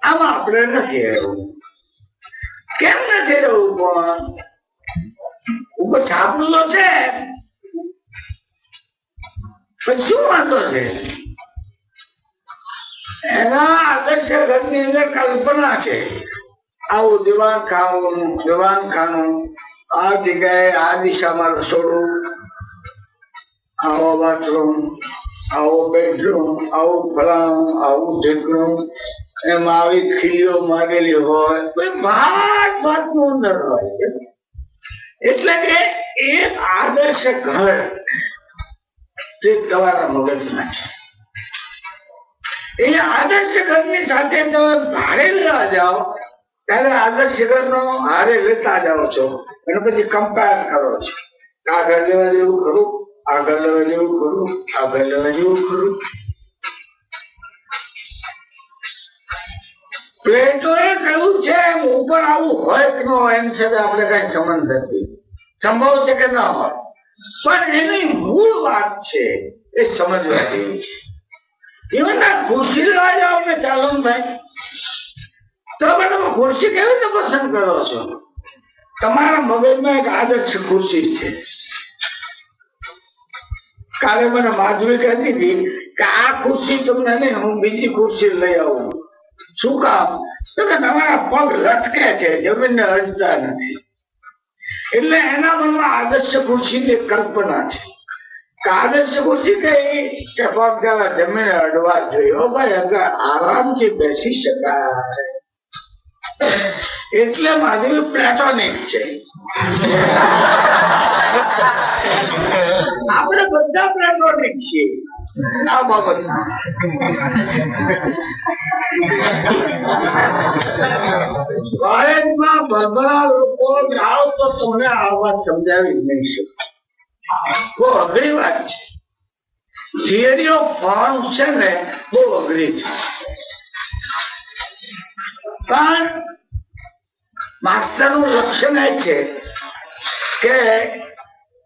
આમાં આપણે નથી રહેવું. કેમ નથી રહેવું? પણ ઉપર છાપનું તો છે, પણ શું વાંધો છે? એના આદર્શ ઘરની અંદર કલ્પના છે. આવું દિવાનખાનું, આ જગ્યાએ આ દિશામાં રસોડું, આવો બાથરૂમ, આવો બેડરૂમ, આવું ફલાણું, આવું ઢીકણું, એમાં આવી ખીલીઓ મારેલી હોય, ભાત ભાતનું અંદર હોય. એટલે કે એક આદર્શ ઘર તે તમારા મગજમાં છે. એ આદર્શ ઘરની સાથે તમે ભાડે લેવા જાઓ ત્યારે આદર્શ ઘરનો હારે લેતા જાઓ છો અને પછી કમ્પેર કરો છો. આ ઘર લેવા જેવું ખરું, આ ઘર લેવા જેવું ખરું, આ ઘર લેવા જેવું ખરું. પ્લેટોએ કહ્યું છે ઉપર આવું હોય કે ન હોય એની સાથે આપણે કઈ સંબંધ નથી. સંભવ છે કે ના હોય, પણ એની મૂળ વાત છે એ સમજવા જેવી છે. ઇવન આ ખુરશી લેવા જાઓ ને ચાલો ભાઈ, તો તમે ખુરશી કેવી રીતે પસંદ કરો છો? તમારા મગજમાં એક આદર્શ ખુરશી છે. કાલે મને માધવી કહેતી હતી કે આ ખુરશી તમને નહીં, હું બીજી ખુરશી લઈ આવું. શું કામ? તો કે તમારા પગ લટકે છે, જમીનને અડતા નથી. એટલે એના મનમાં આદર્શ ખુરશીની કલ્પના છે. આદર્શ ખુરશી કઈ કે પગ જરા જમીને અડવા જોઈએ. ઓ ભાઈ આરામથી બેસી શકાય. એટલે માધવી પ્લેટોનિક છે. આપણે બધા પ્લેટોનિક છીએ આ બાબતમાં. કોલેજમાં ભરભરા લોકો જાઓ તો તમને આ વાત સમજાવી નહીં શકો. બહુ અઘરી વાત છે. થિયરી ઓફ ફોર્મ છે ને બહુ અઘરી છે. પણ માસ્તરનું લક્ષણ એ છે કે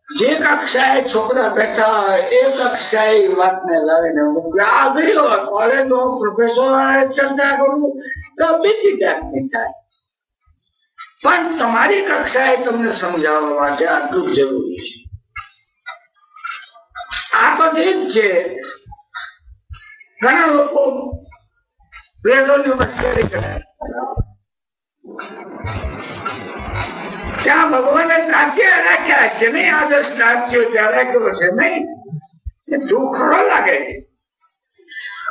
જે કક્ષાએ છોકરા બેઠા હોય એ કક્ષાએ વાતને લાવીને અઘરી હોય. કોલેજનો પ્રોફેસર ચર્ચા કરવું તો બીજી જાતની થાય, પણ તમારી કક્ષાએ તમને સમજાવવા માટે આટલું જરૂરી છે. આ તો ઠીક છે ઘણા લોકો પ્લેટોની મસ્કરી કરે, ત્યાં ભગવાને નાટ્ય રાખ્યા છે નહીં, આદર્શ નાટ્યો ત્યાં રાખ્યો છે નહીં, એ દુઃખ ખરો લાગે છે.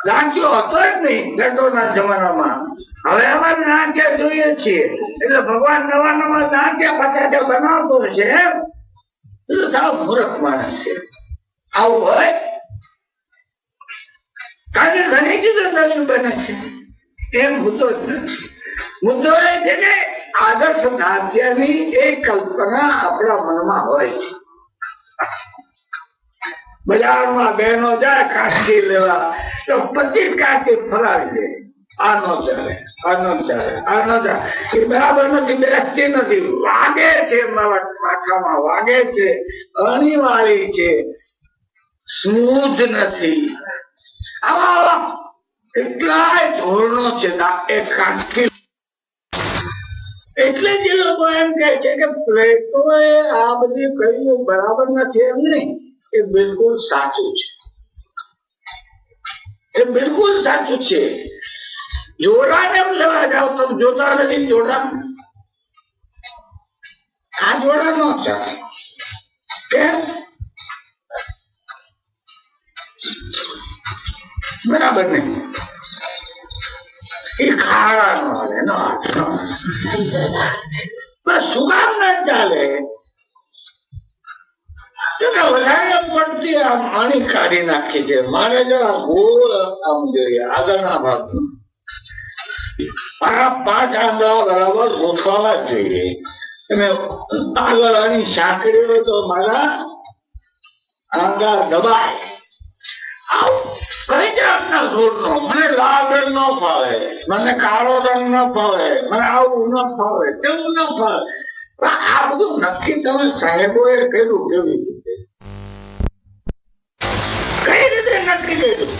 નાટ્યો હતો જ નહીં પ્લેટોના જમાનામાં. હવે અમારે નાટ્ય જોઈએ છીએ એટલે ભગવાન નવા નવા નાટ્ય પાછા બનાવતો છે. એમ તો સાવ મૂર્ખ માણસ છે. આવું હોય કારણ કે ઘણી ચીજો નવી બને છે. એ મુદ્દો જ નથી. મુદ્દો એ છે કે આદર્શ નાટ્યની એ કલ્પના આપણા મનમાં હોય છે. બજારમાં બહેનો જાય કાચકી લેવા તો 25 કાચકી ફરાવી દે. આ નો ચાલે, આ નો ચાલે, આ નો ચાલે. એ બરાબર નથી, બેસતી નથી, વાગે છે, મારા માથામાં વાગે છે, અણી વાળી છે, સ્મૂથ નથી. આવા કેટલાય ધોરણો છે એ કાચકી. એટલે જ લોકો એમ કહે છે કે પ્લેટોએ આ બધી કહ્યું બરાબર નથી એમ નહીં. એ બિલકુલ સાચું છે. એ બિલકુલ સાચું છે. જોડાને એમ લેવા જાવ તો જોતા નથી જોડા. આ જોડા નો ચાલે. કેમ? બરાબર નહીં. એ ખાડા નો હાલે નો બસ. શું કામ ના ચાલે? વધારે પડતી આમ અણી કાઢી નાખી છે. મારે જરા ગોળ આમ જોઈએ આગળના ભાગમાં. મારા 5 આંગળા બરાબર ગોઠવાવા જ જોઈએ. તમે આગળ અણી સાંકળી હોય તો મારા આંગળા દબાય. કઈ જાતના ધૂળ નો? મને લાલ રંગ ન ફાવે, મને કાળો રંગ ન ફાવે, મને આવું ન ફાવે, તેવું ન ફાવે. આ બધું નક્કી તમે સાહેબોએ કર્યું કેવી રીતે? કઈ રીતે નક્કી કર્યું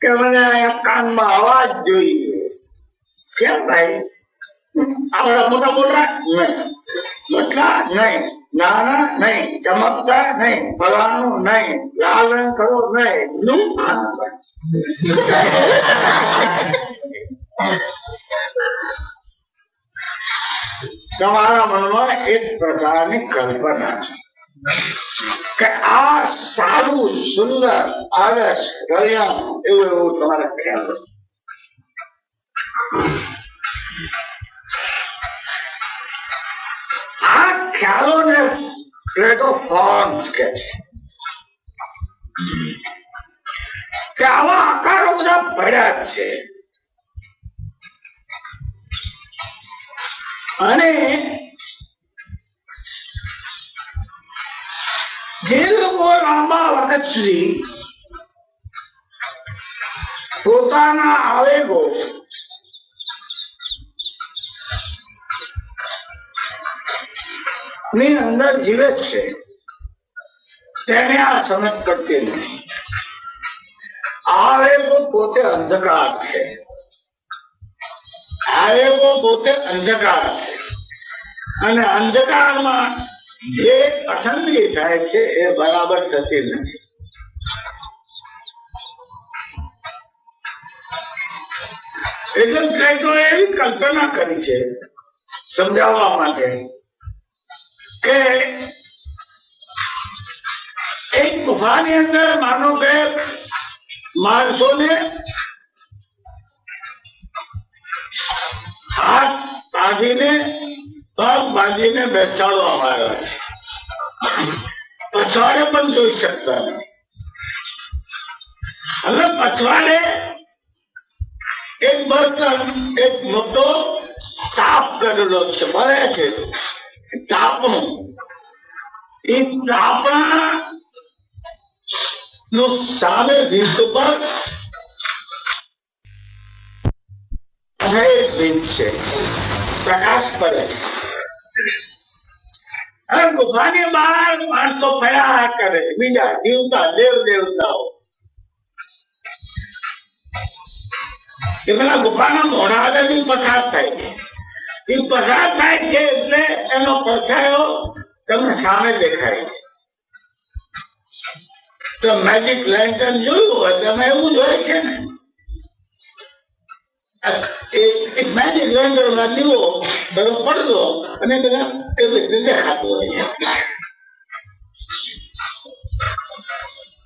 કે મને કાનમાં અવાજ જોઈએ? કેમ ભાઈ? આવડા મોટા મોટા નહીં, મોટા નહીં, નાના નહીં, ચમકતા નહીં, ફલાણું નહીં, લાલ રંગ કરો નહીં. તમારા મનમાં એક પ્રકારની કલ્પના છે કે આ સારું, સુંદર, આદર્શ, કલ્યાણ એવું તમારે ખ્યાલ. આ ખ્યાલોને પ્લેટો ફોર્મ્સ કહે છે કે આવા આકારો બધા પડ્યા જ છે. અને જે લોકો લાંબા વખત સુધી પોતાના આવેગો ની અંદર જીવે છે તેને આ સમજ કરતી નથી. આવેગો પોતે અંધકાર છે. આવેગો પોતે અંધકાર છે. અને અંધકારમાં જે પસંદગી થાય છે એ બરાબર થતી નથી. એટલે પ્લેટો એવી કલ્પના કરી છે સમજાવવા માટે કે એક ગુફાની અંદર માનો કે માણસોને હાથ બાંધીને પગ બાંધીને બેસાડવામાં આવ્યા છે. પછવાડે પણ જોઈ શકતા નથી. હવે પછવાડે એક બર્તન, એક મોટો તાપ કરેલો છે, બળે છે તાપનું. એ તાપણા નું સામે ભીત પર ભીત છે, પ્રકાશ પડે છે. ગુફાની બહાર માણસો ફર્યા કરે, બીજા જીવતા દેવ દેવતાઓ. એ પેલા ગુફાના મોઢા આગળથી પસાર થાય છે. એ પસાર થાય છે એટલે એનો પડછાયો તમને સામે દેખાય છે. તો મેજિક લેન્ટર્ન જોયું હોય તમે એવું જ હોય છે ને. મેજિક લેન્ટર્ન માં દીવો બરો પડદો અને બધા એવી રીતે દેખાતું હોય છે.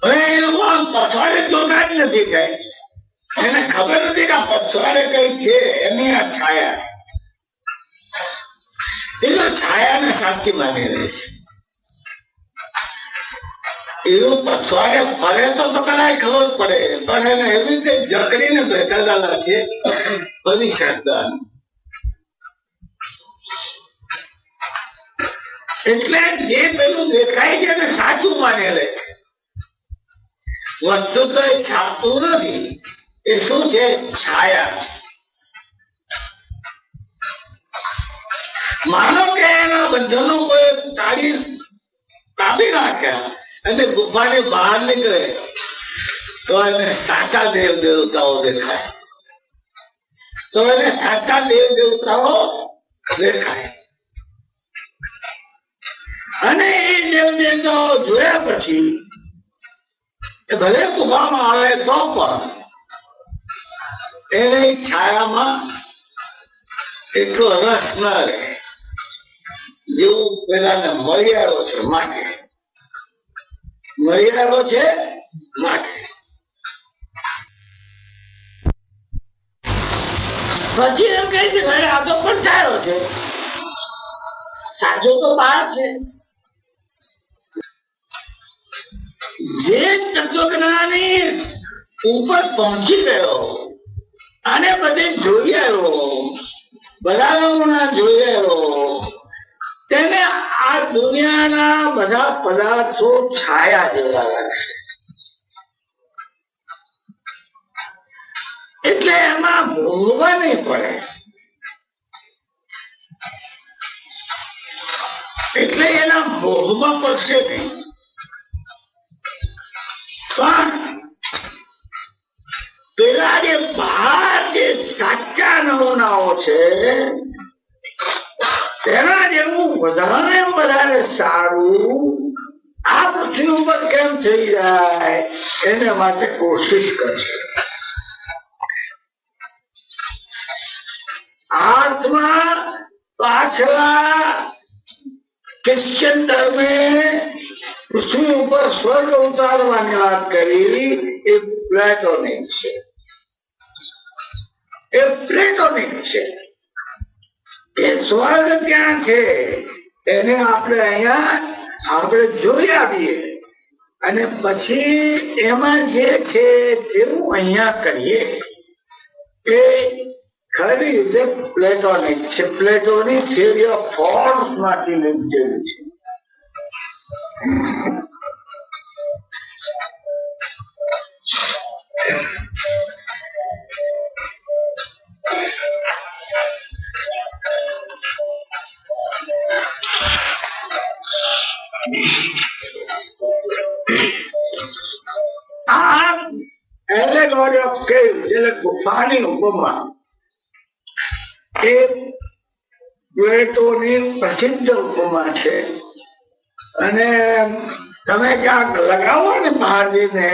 હવે એ લોકો આમ પછવાડે જોતા જ નથી કઈ, એને ખબર નથી કે આ પછવાડે કઈ છે, એની આ છાયા છે. એ છાયાને સાચી માની રહે છે. એવું પછવાડે ફરે તો કદાચ ખબર પડે, પણ એને એવી રીતે જકડીને બેઠેલા છે બધી શ્રદ્ધા. એટલે જે પેલું દેખાય છે ને સાચું માની લે છે. વસ્તુ તો એ છાપતું નથી, એ શું છે? છાયા છે. માનો કે એના બંધનો કોઈ કાપી નાખ્યા અને ગુફાની બહાર નીકળે તો એને સાચા દેવ દેવતાઓ દેખાય, તો એને સાચા દેવ દેવતાઓ દેખાય. અને એ દેવ દેવતાઓ જોયા પછી ભલે ગુફામાં આવે તો પણ એને છાયામાં એટલો રસ ન રહે જેવું પેલાને મળિયાળો છે માટે. મળિયાળો છે માટે પછી એમ કહે છે ભાઈ આ તો પડછાયો છે, સાચો તો બહાર છે. જે તત્વજ્ઞાની ઉપર પહોંચી ગયો અને બધે જોઈ આવ્યો, બધા જોઈ આવ્યો, તેને આ દુનિયાના બધા પદાર્થો છાયા જેવા લાગશે. એટલે એમાં ભોગવા નહીં પડે. એટલે એના ભોગમાં પડશે નહીં. પણ પેલા જે બહાર જે સાચા નમૂનાઓ છે તેના જેવું વધારે સારું આ પૃથ્વી ઉપર કેમ થઈ જાય એને માટે કોશિશ કરશે. આત્મા પાછલા ક્રિશ્ચિયન ધર્મે પૃથ્વી ઉપર સ્વર્ગ ઉતારવાની વાત કરી, એ પ્લેટોનિક છે. એ પ્લેટોનિક છે. એ સ્વર્ગ ક્યાં છે એને આપણે અહીંયા આપણે જોઈ આવીએ અને પછી એમાં જે છે તેવું અહીંયા કરીએ. એ ખરી રીતે પ્લેટોનિક છે. પ્લેટોનિક થિયરી ઓફ ફોર્મ્સ માંથી લીધેલી છે. Allegory of caves એટલે ગુફાની ઉપમા એ પ્લેટોની પ્રસિદ્ધ ઉપમા છે. અને તમે ક્યાંક લગાવો ને બહારજીને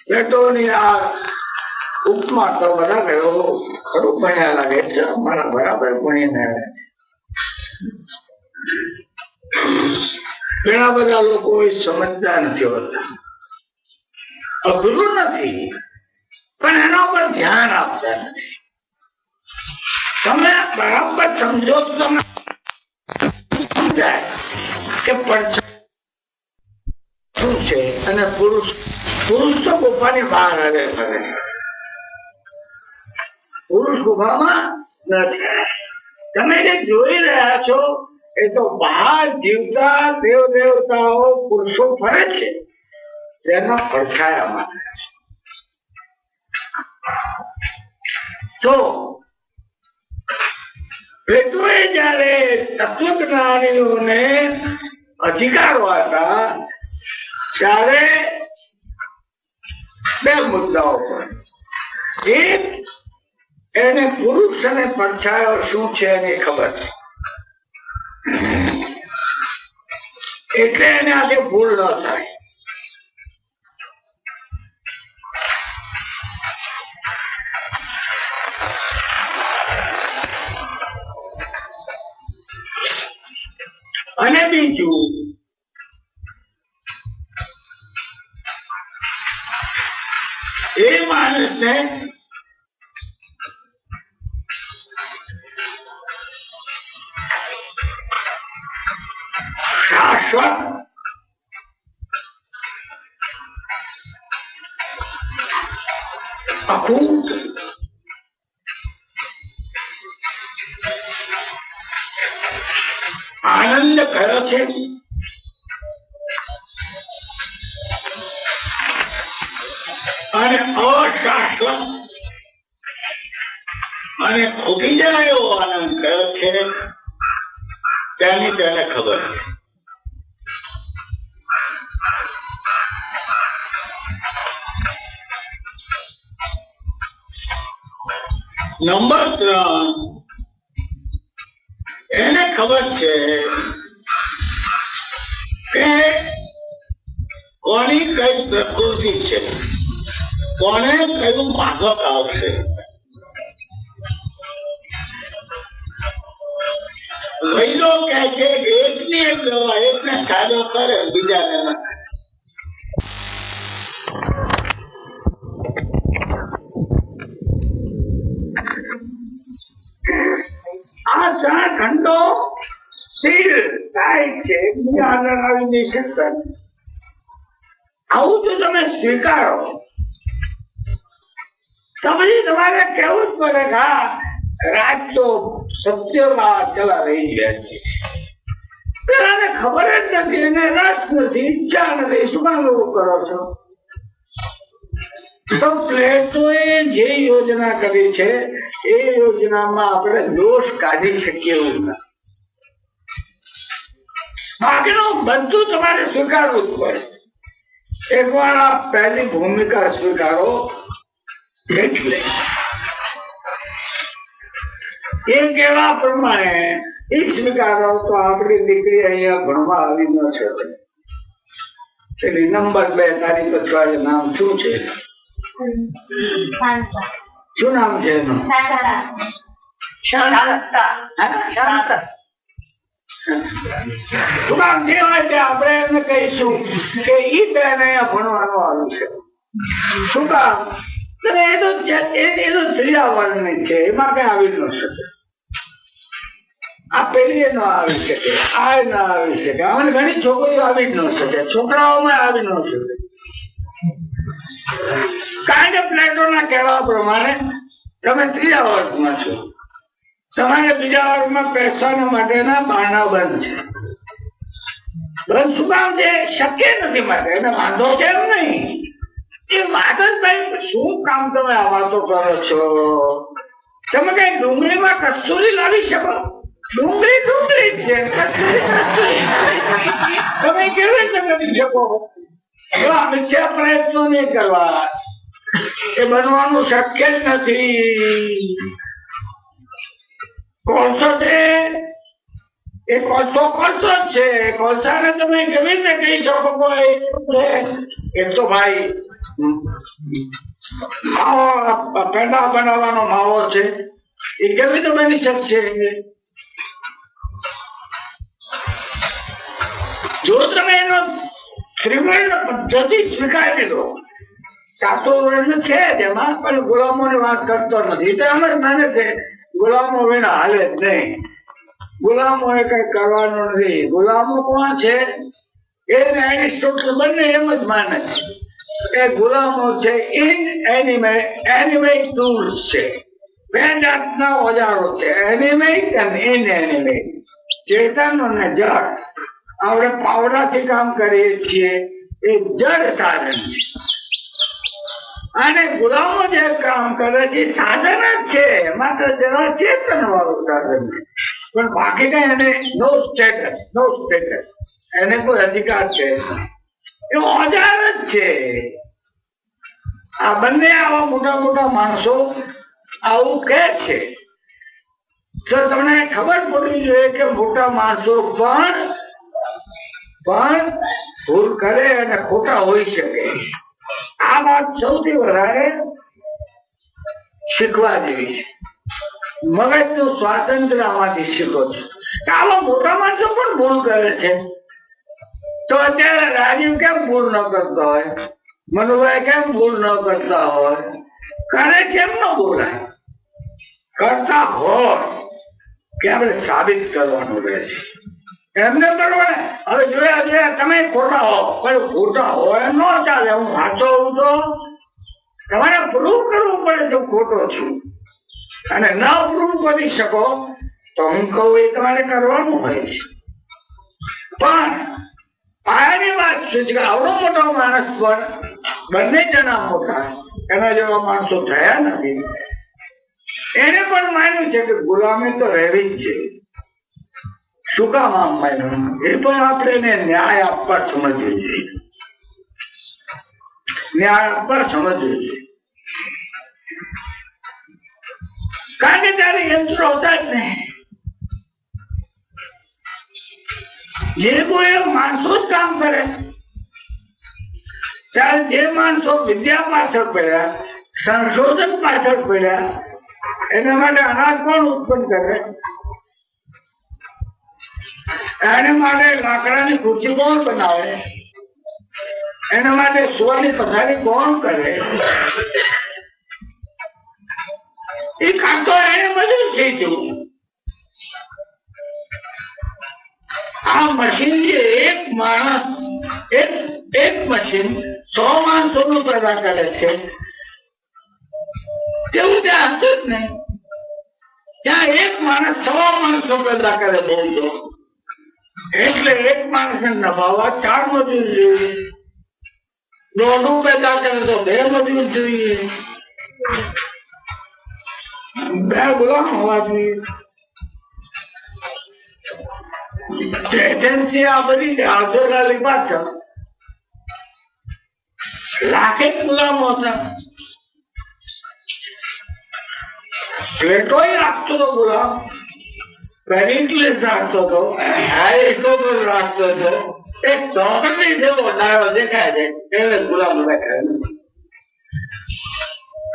પ્લેટોની આ ઉપમા તો બધા ખરું ભણ્યા લાગે છે. મારા બરાબર ભણીને ઘણા બધા લોકો સમજતા નથી હોતા. અઘરું નથી પણ એના પર ધ્યાન આપતા નથી. તમે બરાબર સમજો તો તમે સમજાય કે શું છે. અને પુરુષ તો ગુફાની બહાર આવે ફરે છે. પુરુષ ગુફામાં નથી. તમે જે જોઈ રહ્યા છો એ તો બહાર જીવતા દેવ દેવતાઓ પુરુષો ફરે છે તેના પડછાયામાં. તો પ્લેટોએ જયારે તત્વજ્ઞાનીઓને અધિકારો હતા ત્યારે બે મુદ્દાઓ પર. એક, એને પુરુષ અને પડછાયો શું છે એની ખબર છે, એટલે એને આજે ભૂલ ન થાય. અને બીજું એ માણસને શાશ્વત અખૂટ આનંદ કયો છે? અને અશાશ્વત અને ખૂટી જાય એવો આનંદ કયો છે? તેની તેને ખબર છે. નંબર 3, એને ખબર છે કે કોની કઈ પ્રકૃતિ છે, કોને કયું માફક આવશે. વૈદો કહે છે કે એકની એક દવા એકને સાજો કરે, બીજાને ન કરે. આ 3 ખંડો સીલ થાય છે, બીજા અંદર આવી નહીં શકતા. આવું જો તમે સ્વીકારો તો પછી તમારે કેવું જ પડે કે હા રાજ તો સત્યમાં ચલા રહી ગયા છે. પેલાને ખબર જ નથી, એને રસ નથી, ઈચ્છા નથી, શું કરો છો? તો પ્લેટોએ જે યોજના કરી છે એ યોજનામાં આપણે દોષ કાઢી શકીએ એવું નથી. બાકીનું બધું તમારે સ્વીકારવું જ પડે. એકવાર આ પહેલી ભૂમિકા સ્વીકારો એટલે એ કહેવા પ્રમાણે એ સ્વીકારો તો આપણી દીકરી અહીંયા ભણવા આવી ન શકે. એટલે નંબર 2 તારી પછવાડે નામ શું છે? શું નામ છે એનું? આપણે એને કહીશું કે ઈ બેન અહીંયા ભણવાનું આવ્યું છે. શું કામ? એ તો ત્રીજા વર્ણની છે, એમાં કઈ આવી ન શકે. આ પેલી ન આવી શકે, આ ન આવી શકે. આમાં ઘણી છોકરીઓ આવી જ ન શકે, છોકરાઓમાં આવી ન શકે. કારણ કે પ્લેટોના કહેવા પ્રમાણે તમે ત્રીજા વર્ગમાં છો, તમારે બીજા વર્ગમાં બેસવાના માટેના બારણા બંધ છે. બંધ શું કામ છે? શક્ય નથી માટે. એને વાંધો કેમ નહીં? એ વાત જ ભાઈ, શું કામ તમે આ વાતો કરો છો? તમે કઈ ડુંગળીમાં કસ્તુરી લાવી શકો? ડુંગળી ડુંગળી જ છે, કસ્તુરી કસ્તુરી. તમે કેવી રીતે બની શકો? મિથ્યા પ્રયત્નો નહીં કરવા, એ બનવાનું શક્ય જ નથી. કોલસો છે એ કોલસો કોલસો જ છે. કોલસાને તમે કેવી રીતે કહી શકો એ તો ભાઈ માવો પેંડા બનાવવાનો માવો છે, એ કેવી રીતે બની શકશે? જો તમે એનો ત્રિવર્ણ પદ્ધતિ સ્વીકારી લો, ચારસો વર્ણ છે તેમાં, પણ ગુલામોની વાત કરતો નથી. તો એમ જ માને છે ગુલામો વિના હાલે જ નહીં. ગુલામો એ કઈ કરવાનું નથી. ગુલામો કોણ છે? એને એરિસ્ટોટલ બંને એમ જ માને છે એ ગુલામો છે એનિમેટ ટૂલ્સ છે, બે જાતના ઓજારો છે, એનિમેટ અને ઇનએનિમેટ, ચેતન અને જડ. આપણે પાવડાથી કામ કરીએ છીએ એ જડ સાધન છે, અને ગુલામો જે કામ કરે છે સાધન જ છે, માત્ર જરા ચેતન વાળું સાધન છે. પણ બાકી કઈ એને નો સ્ટેટસ, એને કોઈ અધિકાર છે, એ ઓજાર જ છે. આ બંને આવા મોટા મોટા માણસો આવું કે છે તો તમને ખબર પડવી જોઈએ કે મોટા માણસો પણ ભૂલ કરે અને ખોટા હોઈ શકે. આ વાત સૌથી વધારે શીખવા જેવી છે. મગજનું સ્વાતંત્ર્ય આમાંથી શીખો છો. આવા મોટા માણસો પણ ભૂલ કરે છે. તો અત્યારે રાજીવ કેમ ભૂલ ન કરતો હોય, મનુભાઈ કેમ ભૂલ ન કરતા હોય? કરે કેમ ન બોલાય? કરતા હોય કે આપણે સાબિત કરવાનું રહે છે એમને. બરોબર, હવે જોયા તમે ખોટા હો, પણ ખોટા હોય ન ચાલે. હું સાચો હોઉં તો તમારે પ્રૂવ કરવું પડે તો ખોટો છું, અને ન પ્રૂવ કરી શકો તો હું કહું એ તમારે કરવાનું હોય છે. પણ પાયાની વાત શું છે કે આવડો મોટો માણસ પણ બંને જણા મોટા, એના જેવા માણસો થયા નથી. એને પણ માન્યું છે કે ગુલામી તો રહેવી જ છે. શું કામ આમ માન્યું? એ પણ આપણે એને ન્યાય આપવા સમજવું જોઈએ. ન્યાય આપવા સમજવું જોઈએ. કારણ કે ત્યારે યંત્રો હતા જ નહીં. જે કોઈ માણસો જ કામ કરે. ત્યારે જે માણસો વિદ્યા પાછળ પડ્યા, સંશોધન પાછળ પડ્યા, એના માટે અનાજ કોણ ઉત્પન્ન કરે? એના માટે લાકડાની ખુરશી કોણ બનાવે? એના માટે સુવાની પથારી કોણ કરે? એ કાંતો એને બધું થઈ ગયું. આ મશીન જે એક માણસ, એક મશીન 100 માણસોનું પેદા કરે છે, તેવું ત્યાં હતું જ નહીં. ત્યાં એક માણસ 100 માણસો પેદા કરે બોલતો, એટલે એક માણસ નભાવવા 4 મજૂર જોઈએ. દોડું પેદા કરે તો 2 મજૂર જોઈએ. 2 ગુલામ હોવા જોઈએ. એજન્સી આ બધી અડધોરાલી પાછળ લાખેક ગુલામો હતા. પ્લેટો રાખતો હતો ગુલામ, પેરિક્લિસ રાખતો હતો, એરિસ્ટોટલ રાખતો હતો. એક સોક્રેટિસ જેવો નારો દેખાય છે, એને ગુલામ બેઠા નથી.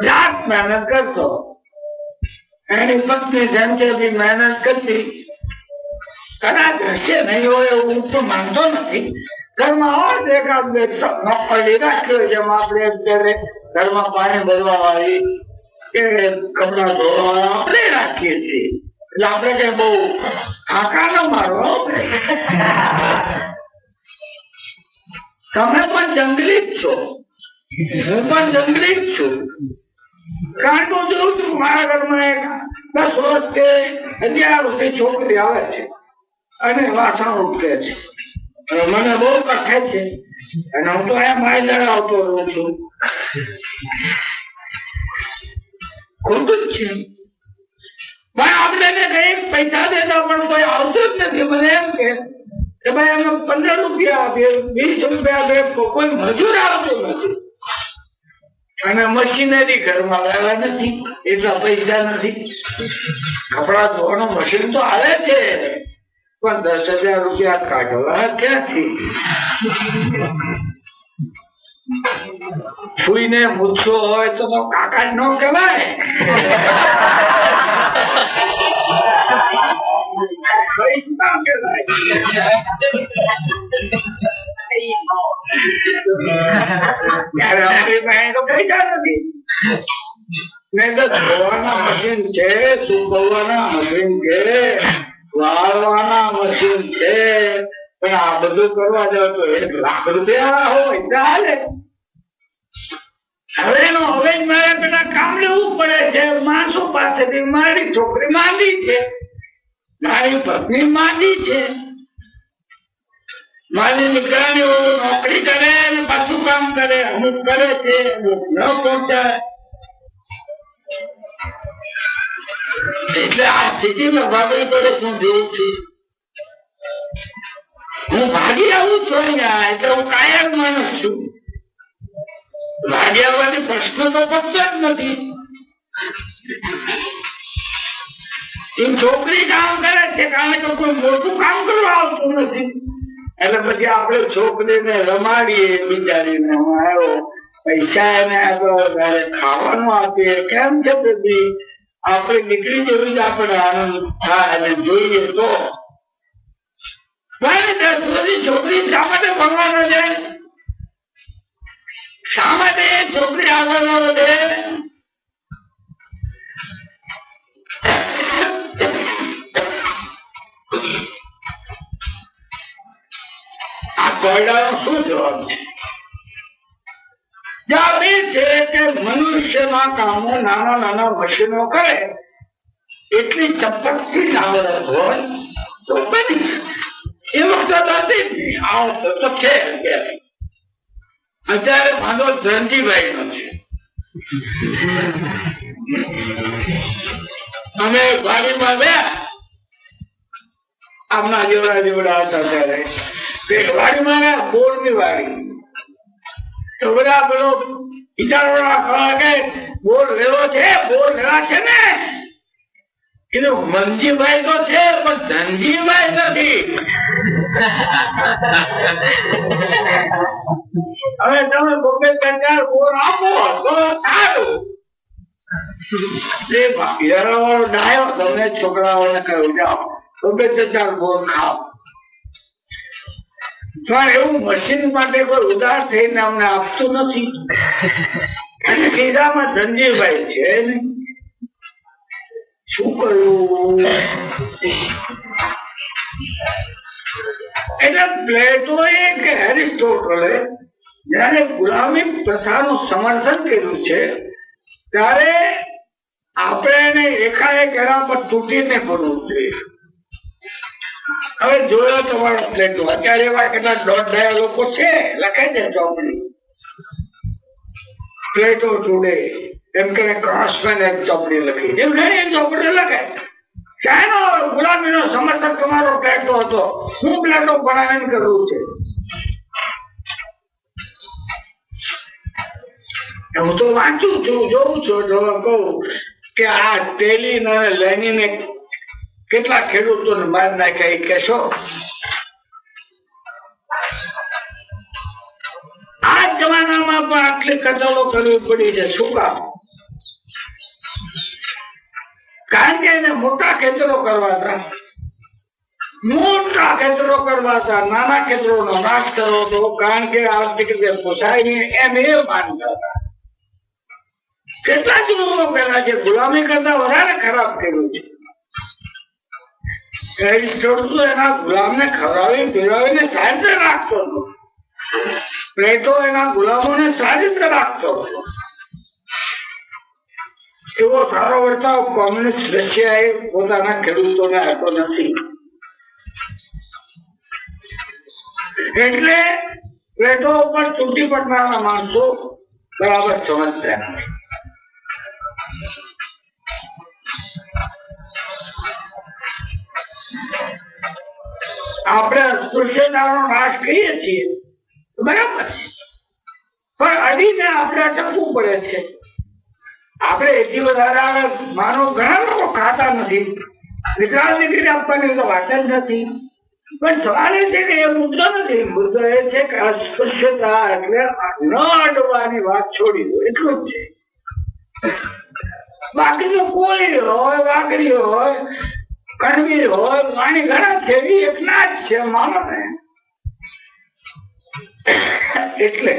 જાત મહેનત કરતો, એની પત્ની જેમ કે મહેનત કરતી. કદાચ હશે નહીં હોય એવું તો માનતો નથી. ઘરમાં હોય એકાદ બે મગફળી રાખ્યો, જેમ આપણે અત્યારે ઘરમાં પાણી ભરવા વાળી કે કપડા ધોવા આપણે રાખીએ છીએ. એટલે આપણે કઈ બહુ હાકા ન મારો. તમે પણ જંગલી જ છો, હું પણ જંગલી જ છું. કારણ કે જોઉં છું મારા ઘરમાં એક 10 વર્ષ કે 11 વર્ષની છોકરી આવે છે અને વાસણ ઉટકે છે. મને બહુ કઠે છે, અને હું તો અહીંયા માયદર આવતો રહું છું. ખોટું જ છે. ભાઈ આપણે કઈ પૈસા દેતા પણ કોઈ આવતું જ નથી. મને એમ કે ભાઈ અમે 15 રૂપિયા આપીએ, 20 રૂપિયા આપીએ, કોઈ મજૂર આવતું નથી. અને મશીનરી ઘરમાં લાવ્યા નથી, એટલા પૈસા નથી. કપડા ધોવાનું મશીન તો આવે છે, પણ 10,000 રૂપિયા કાઢવા ક્યાંથી? ફૂઈને મૂછો હોય તો કાકા જ ન કહેવાય. પૈસા કહેવાય. પૈસા નથી. ધોવાના મશીન છે, સૂકવવાના મશીન છે, વાળવાના મશીન છે, પણ આ બધું કરવા જાવ તો 1 લાખ રૂપિયા હોય ચાલે. હવે મારે પેલા કામ લેવું પડે છે. માણસો પાસેથી મારી છોકરી માંદી છે, મારી પત્ની માંદી છે. મારી દીકરાની નોકરી કરે ને પાછું કામ કરે, અમુક કરે છે, અમુક ન પહોંચાય. એટલે આ સ્થિતિમાં ભાગવી પડે. હું જોઉં છું, હું ભાગી આવું છું અહીંયા, એટલે હું કાયમ માણસ છું. ભાગી આવવાની પ્રશ્ન તો પડતો જ નથી. એ છોકરી કામ કરે છે કારણ કે કોઈ મોટું કામ કરવા આવતું નથી. એટલે પછી આપણે છોકરીને રમાડીએ, બિચારીને હું આવ્યો, પૈસા એને આપ્યો, ખાવાનું આપીએ. કેમ છે બેબી? આપણી દીકરી જેવી જ આપણે આનંદ થાય અને જોઈએ તો પણ 10 વર્ષની છોકરી શા માટે ભણવા ન જાય? શા માટે એ છોકરી આગળ ન વધે? આ કોયડાનો શું જવાબ છે? જવાબ એ છે કે મનુષ્યના કામો નાના નાના મશીનો કરે એટલી ચપટથી આવડત હોય તો બની શકે. એ વખતે હતી જ નહીં, આવડત તો છે. અત્યારે માનો ધનજીભાઈ નો છે. અમે વાડીમાં ગયા, આમના જેવડા જેવડા હતા ત્યારે વાડીમાં ગયા, બોરની વાડી. તો બધા પેલો હિચારોડા કે બોર લેવો છે, બોર લેવા છે ને? કીધું મનજીભાઈ તો છે પણ ધનજીભાઈ નથી. હવે તમે 2-4 બોર આપો તો સારું. એ હીરાવાળો ડાયો તમે છોકરાઓને કહ્યું જાઓ 2-4 બોર ખાઓ. પણ એવું મશીન માટે કોઈ ઉદાર થઈને અમને આપતું નથી. અને ખિસ્સામાં ધનજીભાઈ છે ને, શું કરવું? એટલે પ્લેટોએ કે એરિસ્ટોટલે જયારે ગુલામી પ્રથાનું સમર્થન કર્યું છે ત્યારે આપણે એને એકાએક એના પર તૂટીને પડવું જોઈએ. હવે જોયો તમારો પ્લેટો, અત્યારે એવા કેટલા 1.5 લોકો છે, લખાઈ દે ચોપડી પ્લેટો ટુડે, એમ કે ક્રોસમેન એક ચોપડી લખી, એમ ઘણી એક ચોપડી લખાય. શાનો ગુલામીનો સમર્થક તમારો પ્લેટો હતો? હું પ્લેટો બનાવીને કરવું છે? હું તો વાંચું છું, જોઉં છું, જો કહું કે આ સ્ટેલિન અને લેનિને કેટલા ખેડૂતોને માર નાખ્યા એ કહેશો? આ જમાનામાં પણ આટલી કતલો કરવી પડી છે. શું કામ? કારણ કે એને મોટા ખેતરો કરવા હતા, નાના ખેતરોનો નાશ કરવો હતો. કારણ કે આર્થિક રીતે પોસાય નહીં એમ એ માનતા હતા. કેટલા જુઓ પેલા છે ગુલામી કરતા વધારે ખરાબ કર્યું છે. એરિસ્ટોટલ એના ગુલામને ખવડાવી પીવડાવીને સારી રીતે રાખતો હતો. પ્લેટો એના ગુલામોને સારી રીતે રાખતો હતો. એવો સારો વર્તાવ કોમ્યુનિસ્ટ રશિયાએ પોતાના ખેડૂતોને આપતો નથી. એટલે પ્લેટો ઉપર તૂટી પડનારા માણસો બરાબર સમજતા નથી. આપણે અસ્પૃશ્યતાનો નાશ કહીએ છીએ બરાબર છે, પણ અડીને આપણે અટકવું પડે છે. આપણે એથી વધારે માનો ઘણા લોકો ખાતા નથી, વિકલાંગ દીકરી આપવાની તો વાત જ નથી. પણ સવાલ એ છે કે એ મુદ્દો નથી. મુદ્દો એ છે કે અસ્પૃશ્યતા એટલે ન અડવાની વાત છોડી દો, એટલું જ છે. બાકી તો કોળી હોય, વાઘરી હોય, કડવી હોય, વાણી ઘણા છે, એકલા જ છે માનો ને. એટલે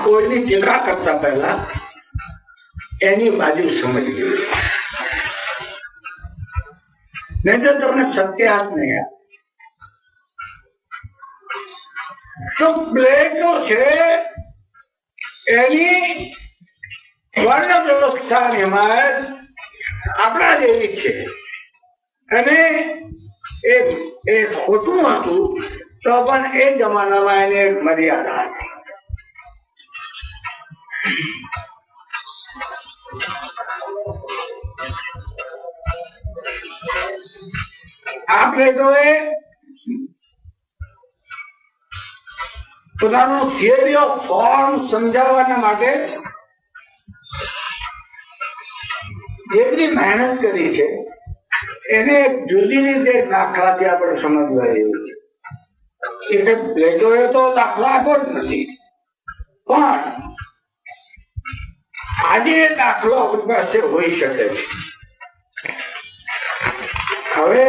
કોઈની ટીકા કરતા પહેલા એની બાજુ સમજવી જોઈએ, નહીં તો તમને સત્ય હાથ નહીં આપે. તો પ્લેટો છે એની વર્ણ વ્યવસ્થાની હિમાયત આપણા જેવી છે. અને એ ખોટું હતું તો પણ એ જમાનામાં એની એક મર્યાદા હતી. આ પ્લેટોએ પોતાનું થિયરી ઓફ ફોર્મ સમજાવવાના માટે જે બધી મહેનત કરી છે એને જુદી રીતે દાખલાથી આપણે સમજવા જેવું છે. એટલે પ્લેટોએ તો દાખલો આપ્યો જ નથી, પણ આજે દાખલો આપણી પાસે હોઈ શકે છે. હવે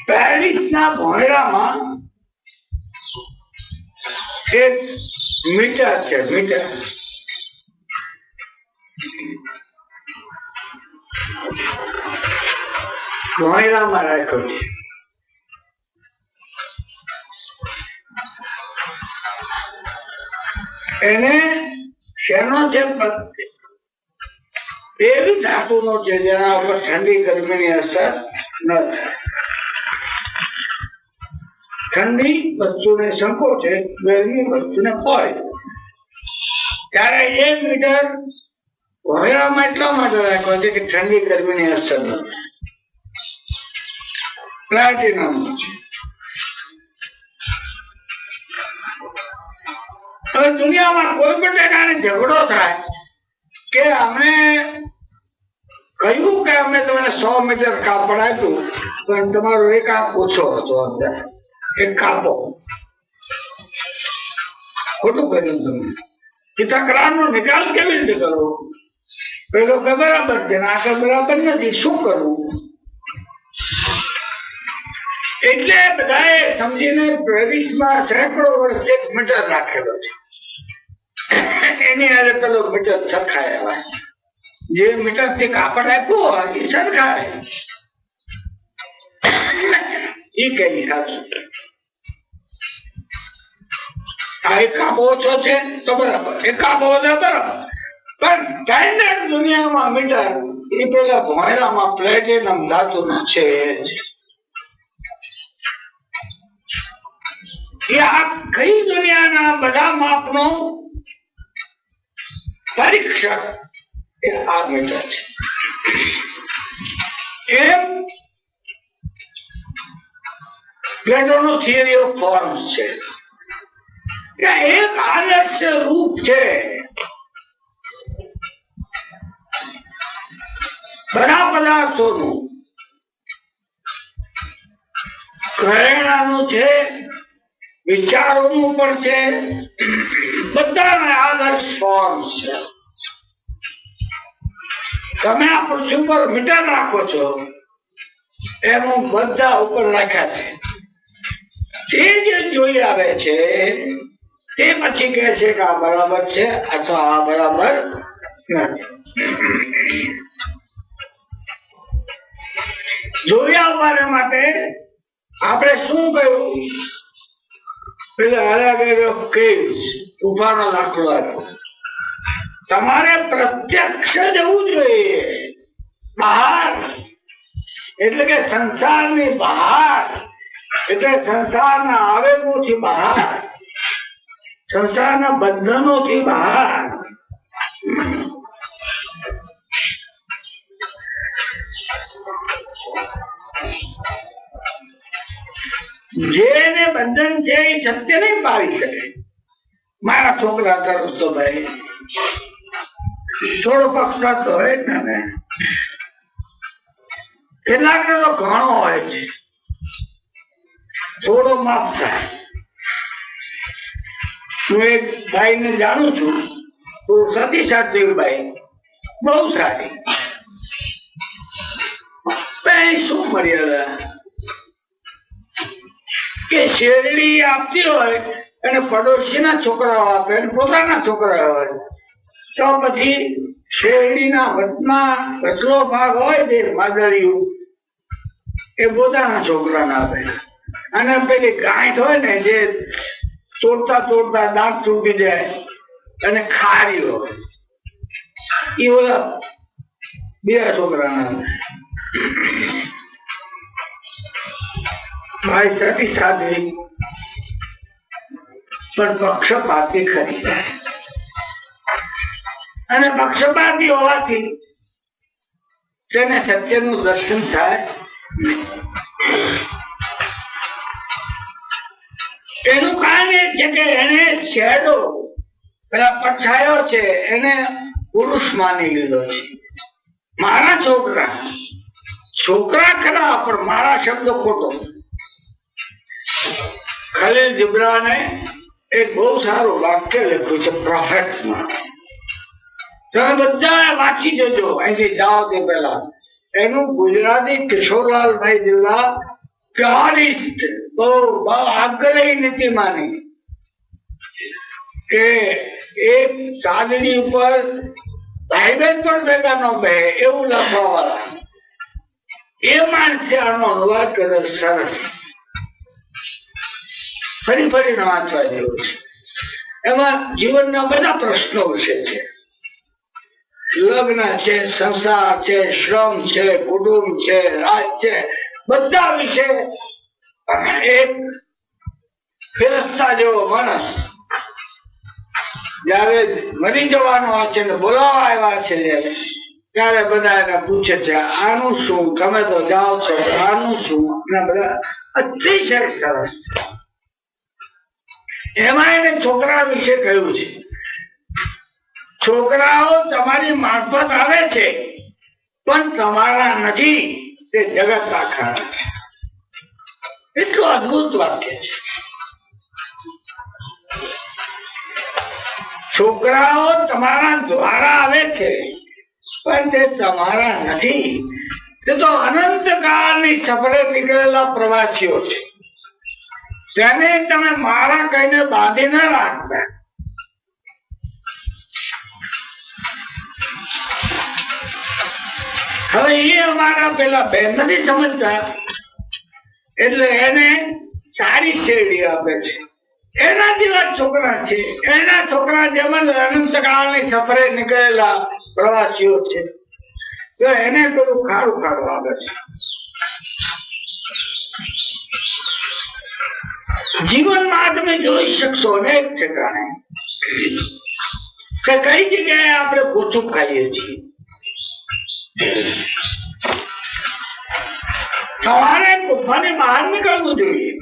પેરિસના ભોંયરામાં એક મીટર છે, મીટર ભોંયરામાં રાખ્યો છે. એને શેનો છે? એવી ધાતુનો છે જેના ઉપર ઠંડી ગરમીની અસર ન થાય. ઠંડી વસ્તુને સંકોચે, ગરમી વસ્તુને ફોડે. ત્યારે 1 મીટર ભોંયરામાં એટલા માટે રાખ્યો છે કે ઠંડી ગરમીની અસર ન થાય. પ્લેટિનમ છે. હવે દુનિયામાં કોઈ પણ ઠેકાણે ઝઘડો થાય કે અમે કહ્યું કે અમે તમને 100 મીટર કાપડ આપ્યું, પણ તમારો એક આંખ ઓછો હતો, અંદર એક કાપો, ખોટું કર્યું તમે. એ તકરારનો નિકાલ કેવી રીતે કરવો? પેલો કે બરાબર છે ને આગળ બરાબર નથી, શું કરવું? એટલે બધાએ સમજીને પેરિસમાં સેંકડો વર્ષ 1 મીટર રાખેલો છે. એની હારે પેલો મીટર સરખાય. હવે જે મીટર થી કાપડ આપ્યું હોય એ સરખાય. એ કઈ સાચું. આ એક કાપો ઓછો છે તો બરાબર, એક કાપો વધારે બરાબર, પણ સ્ટાન્ડર્ડ દુનિયામાં મીટર એ પેલા ભોંયરામાં પ્લેટિનમ ધાતુનો છે. એ આખી દુનિયાના બધા માપનો પરીક્ષક એ આ મીટર છે. એમ પ્લેટોનો થિયરી ઓફ ફોર્મ્સ છે કે એક આદર્શ રૂપ છે. બધા પદાર્થોનું પ્રેરણાનું છે, વિચારોનું પણ છે, બધાના આદર્શ ફોર્મ છે. તમે આ પૃથ્વી ઉપર મીટર રાખો છો, એનું બધા ઉપર રાખ્યા છે. તે જે જોઈ આવે છે તે પછી કહે છે કે આ બરાબર છે અથવા આ બરાબર નથી. જોઈ આવવા માટે આપણે શું કહ્યું? પેલા તુફાનો દાખલો આપ્યો. તમારે પ્રત્યક્ષ જવું જોઈએ બહાર, એટલે કે સંસારની બહાર, એટલે સંસારના આવેગોથી બહાર, સંસારના બંધનોથી બહાર. જેને બંધન છે એ સત્ય નહીં પાડી શકે. મારા છોકરા તરફ તો ભાઈ થોડો પક્ષપાત તો હોય ને, કેટલાક ને તો ઘણો હોય છે, થોડો માફ થાય. હું એક ભાઈ ને જાણું છું, તો સતી સાત્વિક ભાઈ, બહુ સારી. શું મર્યાદા કે શેરડી આપતી હોય અને પડોશીના છોકરાઓ આપે અને પોતાના છોકરાઓ હોય, તો પછી શેરડીના વચમાં વચલો ભાગ હોય તે માદળિયું એ પોતાના છોકરાને આપે. અને પેલી ગાંઠ હોય ને જે તોડતા તોડતા દાંત તૂટી જાય અને ખારી હોય, એ ઓલા બે છોકરાના આપે. ભાઈ સતી સાધ્વી પણ પક્ષપાતી ખરી, અને પક્ષપાતી હોવાથી તેને સત્યનું દર્શન થાય. એનું કારણ એ છે કે એને શેડો પેલા પડછાયો છે એને પુરુષ માની લીધો છે. મારા છોકરા છોકરા ખરા પણ મારા શબ્દ ખોટો. ખલીલ જીબ્રાને એક બહુ સારું વાક્ય લખ્યું છે પ્રોફેટમાં. તમે બધા વાંચી જજો અહીંથી જાઓ તે પહેલા. એનું ગુજરાતી કિશોરલાલભાઈ જેવા પ્યોરિસ્ટ બહુ આગ્રહી નીતિ માની કે એક સાદડી ઉપર ભાઈબંધ પણ ભેગા ન બે એવું લખવા વાળા એ માણસે આનો અનુવાદ કર્યો સરસ. ફરી ફરીને વાંચવા જેવું છે. એમાં જીવનના બધા પ્રશ્નો વિશે છે. લગ્ન છે, સંસાર છે, શ્રમ છે, કુટુંબ છે, રાજ છે, બધા વિશે એક ફેરસ્તા જેવો માણસ જયારે મરી જવાનો છે ને બોલાવા આવ્યા છે ત્યારે બધા એને પૂછે છે આનું શું, તમે તો જાઓ છો, આનું શું? બધા અતિશય સરસ. એમાં એને છોકરા વિશે કહ્યું છે છોકરાઓ તમારી મારફત આવે છે પણ તમારા નથી, તે જગત આખાના છે. એટલું અદભુત વાક્ય છે. છોકરાઓ તમારા દ્વારા આવે છે પણ તે તમારા નથી, તે તો અનંત કાળની સફરે નીકળેલા પ્રવાસીઓ છે. તેને તમે મારા કહીને બાંધી ન રાખતા. હવે એ અમારા પેલા બેન નથી સમજતા એટલે એને સારી શેરડી આપે છે. એના જેવા છોકરા છે, એના છોકરા જેમ અનંત કાળની સફરે નીકળેલા પ્રવાસીઓ છે તો એને પેલું ખારું ખારું આવે છે. જીવનમાં તમે જોઈ શકશો અનેક ઠેકાણે કે કઈ જગ્યાએ આપણે પોચું ખાઈએ છીએ. સવારે ગુફાની બહાર નીકળવું જોઈએ.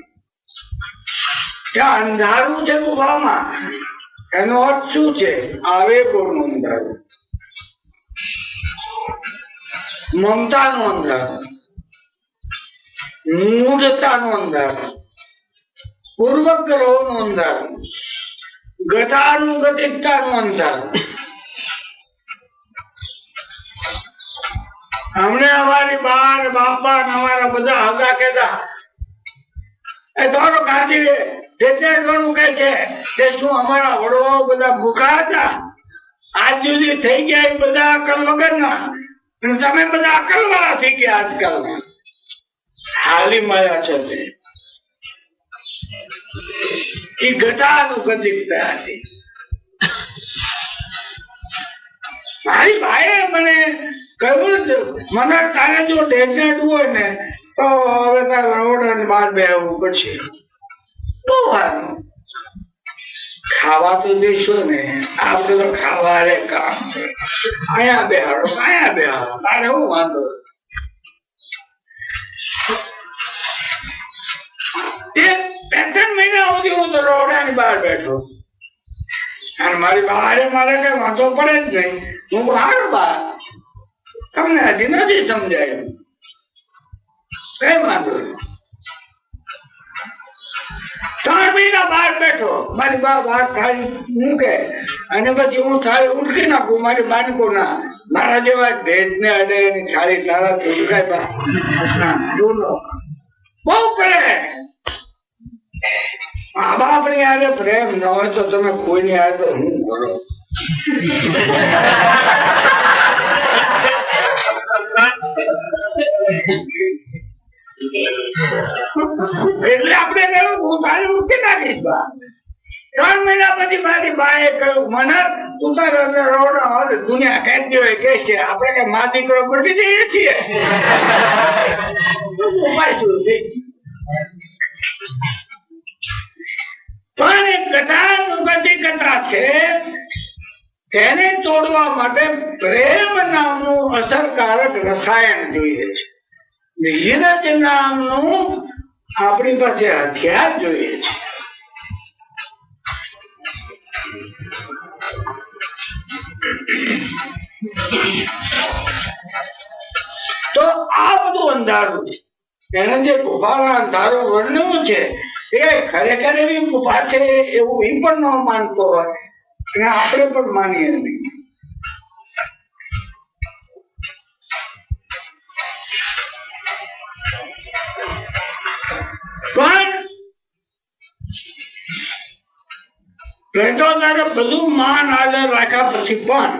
ત્યાં અંધારું છે ગુફામાં, એનો અર્થ શું છે? આવેગોનું અંધારું, મમતાનું અંધારું, મૂઢતાનું અંધારું, પૂર્વગ્રહોનું અંધારું, ગતાનુગતિકતાનું અંધારું. હમણે અમારી બા ને બાપા ને અમારા બધા હગા કહેતા એ થોડો ગાંધી ઘણું કે છે કે શું અમારા વડવાઓ બધા ભૂખા હતા? આજ સુધી થઈ ગયા એ બધા અકલ વગરના, તમે બધા અકલ વાળા થઈ ગયા આજકાલ. હાલી માયા છે તે એ ગતાનુગતિકતા હતી. મારી ભાઈએ મને કહ્યું મને તારે જો ડેઝર્ટ હોય ને તો હવે તારે રવડાની બહાર બેસવું પડશે. બહુ સારું, ખાવા તો દઈશું ને, આપડે તો ખાવા રે કામ છે. અહીંયા બેહાડો, અહીંયા બેહાડો, તારે શું વાંધો? તે 2-3 મહિના સુધી હું તો રવડાની બહાર બેઠો અને મારી બહારે મારે કઈ વાંધો પડે જ નહીં. હું હારું બહાર, તમને હજી નથી સમજાય, કઈ વાંધો નહીં. 3 મહિના બહાર બેઠો, મારી બા બહાર થાળી મૂકે અને પછી હું થાળી ઉઠકી નાખું. મારી બાળકો ના મારા જેવા ભેજ ને અડે એની થાળી તારાથી ઉઠાય બહુ પડે. મા બાપ ની યારે પ્રેમ ન હોય તો તમે કોઈની યારે તો હું કરો. એટલે આપણે હું તારી મૂકી નાખીશ. 3 મહિના પછી મારી બાએ કહ્યું મને તું તારા રોડા દુનિયા ખેંચી હોય કે છે, આપણે કઈ મા દીકરો પડી જઈએ છીએ. પણ એક ગતાનુગતિકતા છે, તેને તોડવા માટે પ્રેમ નામનું અસરકારક રસાયણ જોઈએ છે. ધીરજ નામનું આપણી પાસે હથિયાર જોઈએ છે. તો આ બધું અંધારું છે. એને જે ગુફાના અંધારો વર્ણવ્યું છે એ ખરેખર એવી ગુફા છે એવું એ પણ ન માનતો હોય અને આપણે પણ માનીએ નહીં. પણ બધું માન આદર રાખ્યા પછી પણ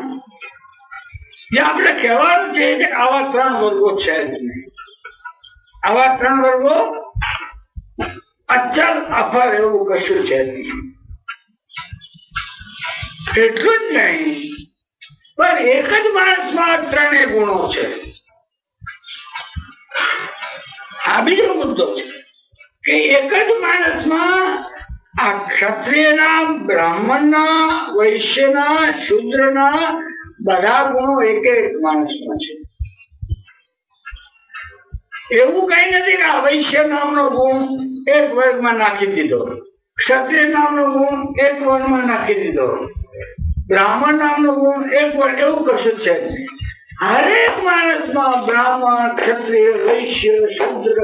જે આપણે કહેવાનું છે કે આવા 3 વર્ગો છે જ નહીં. આવા 3 વર્ગો અચલ અફર એવું કશું છે નહીં. એટલું જ નહીં પણ એક જ માણસમાં 3 ગુણો છે. આ બીજો મુદ્દો છે કે એક જ માણસમાં આ ક્ષત્રિયના, બ્રાહ્મણના, વૈશ્યના, શૂદ્રના બધા ગુણો એક એક માણસમાં છે. એવું કઈ નથી કે આ વૈશ્ય નામનો ગુણ એક વર્ગમાં નાખી દીધો, ક્ષત્રિય નામનો ગુણ એક વર્ગમાં નાખી દીધો, બ્રાહ્મણ નામનો ગુણ એક વર્ગ, એવું કશું છે નહીં. હરેક માણસમાં બ્રાહ્મણ, ક્ષત્રિય, વૈશ્ય, શૂદ્ર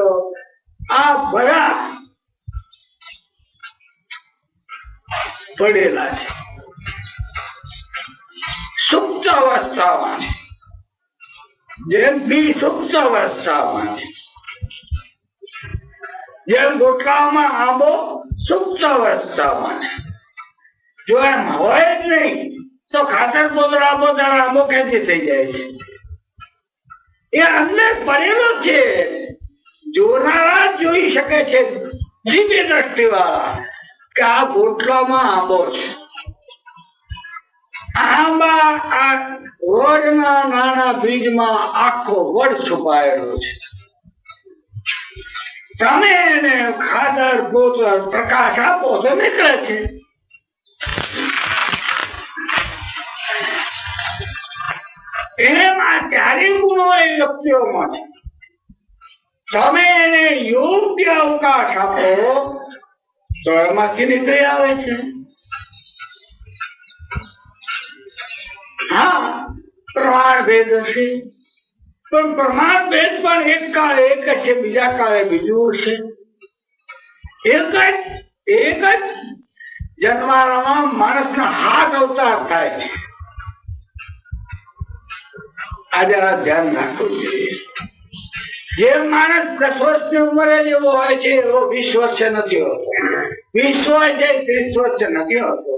આ બધા પડેલા છે. સુપ્ત અવસ્થામાં છે, જેમ બી સુપ્ત અવસ્થામાં છે, જેમ ગોટલામાં આંબો સુપ્ત અવસ્થામાં છે. જો એમ હોય જ નહીં તો ખાતર પોતર આંબો ત્યારે આંબો ક્યાંથી થઈ જાય છે? એ અંદર પડેલો છે. જોનારા જોઈ શકે છે, દિવ્ય દ્રષ્ટિ વાળા, કે આ ગોટલામાં આંબો છે. આંબા આ વડના નાના બીજમાં આખો વડ છુપાયેલો છે. તમે એને ખાતર પોતર પ્રકાશ આપો તો નીકળે છે. એમ આ 4 ગુણો એ વ્યક્તિઓમાં છે. તમે એને યોગ્ય અવકાશ આપો તો એમાંથી નીકળી આવે છે. હા, પ્રમાણ ભેદ હશે, પણ પ્રમાણ ભેદ પણ એક કાળે એક હશે, બીજા કાળે બીજું હશે. એક જ જન્મારામાં માણસના 7 અવતાર થાય છે. આ જરા ધ્યાન રાખવું જોઈએ. જે માણસ 10 વર્ષની ઉંમરે જેવો હોય છે એવો 20 વર્ષે નથી હોતો. 20 હોય છે 30 વર્ષે નથી હોતો.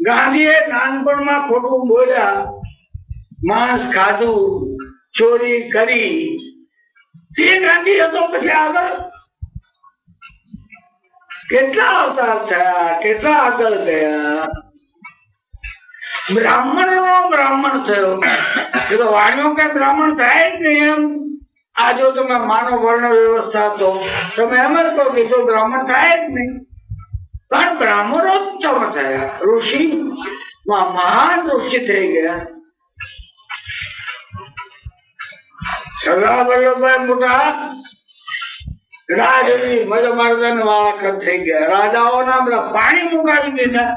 ગાંધીએ નાનપણમાં ખોટું બોલ્યા, માંસ ખાધું, ચોરી કરી, તે ગાંધી હતો. પછી આગળ કેટલા અવતાર થયા, કેટલા આગળ ગયા. બ્રાહ્મણ થયો એ તો વાણિયો કઈ બ્રાહ્મણ થાય જ નહીં. એમ આ જો તમે માનો વર્ણ વ્યવસ્થા તો તમે એમ જ કહો કે જો બ્રાહ્મણ થાય જ નહીં. પણ બ્રાહ્મણોત્તમ થયા, ઋષિ મહાન ઋષિ થઈ ગયા. સરદાર વલ્લભભાઈ મોટા રાજવી મર્દન વાળા થઈ ગયા. રાજાઓના બધા પાણી મુકાવી દીધા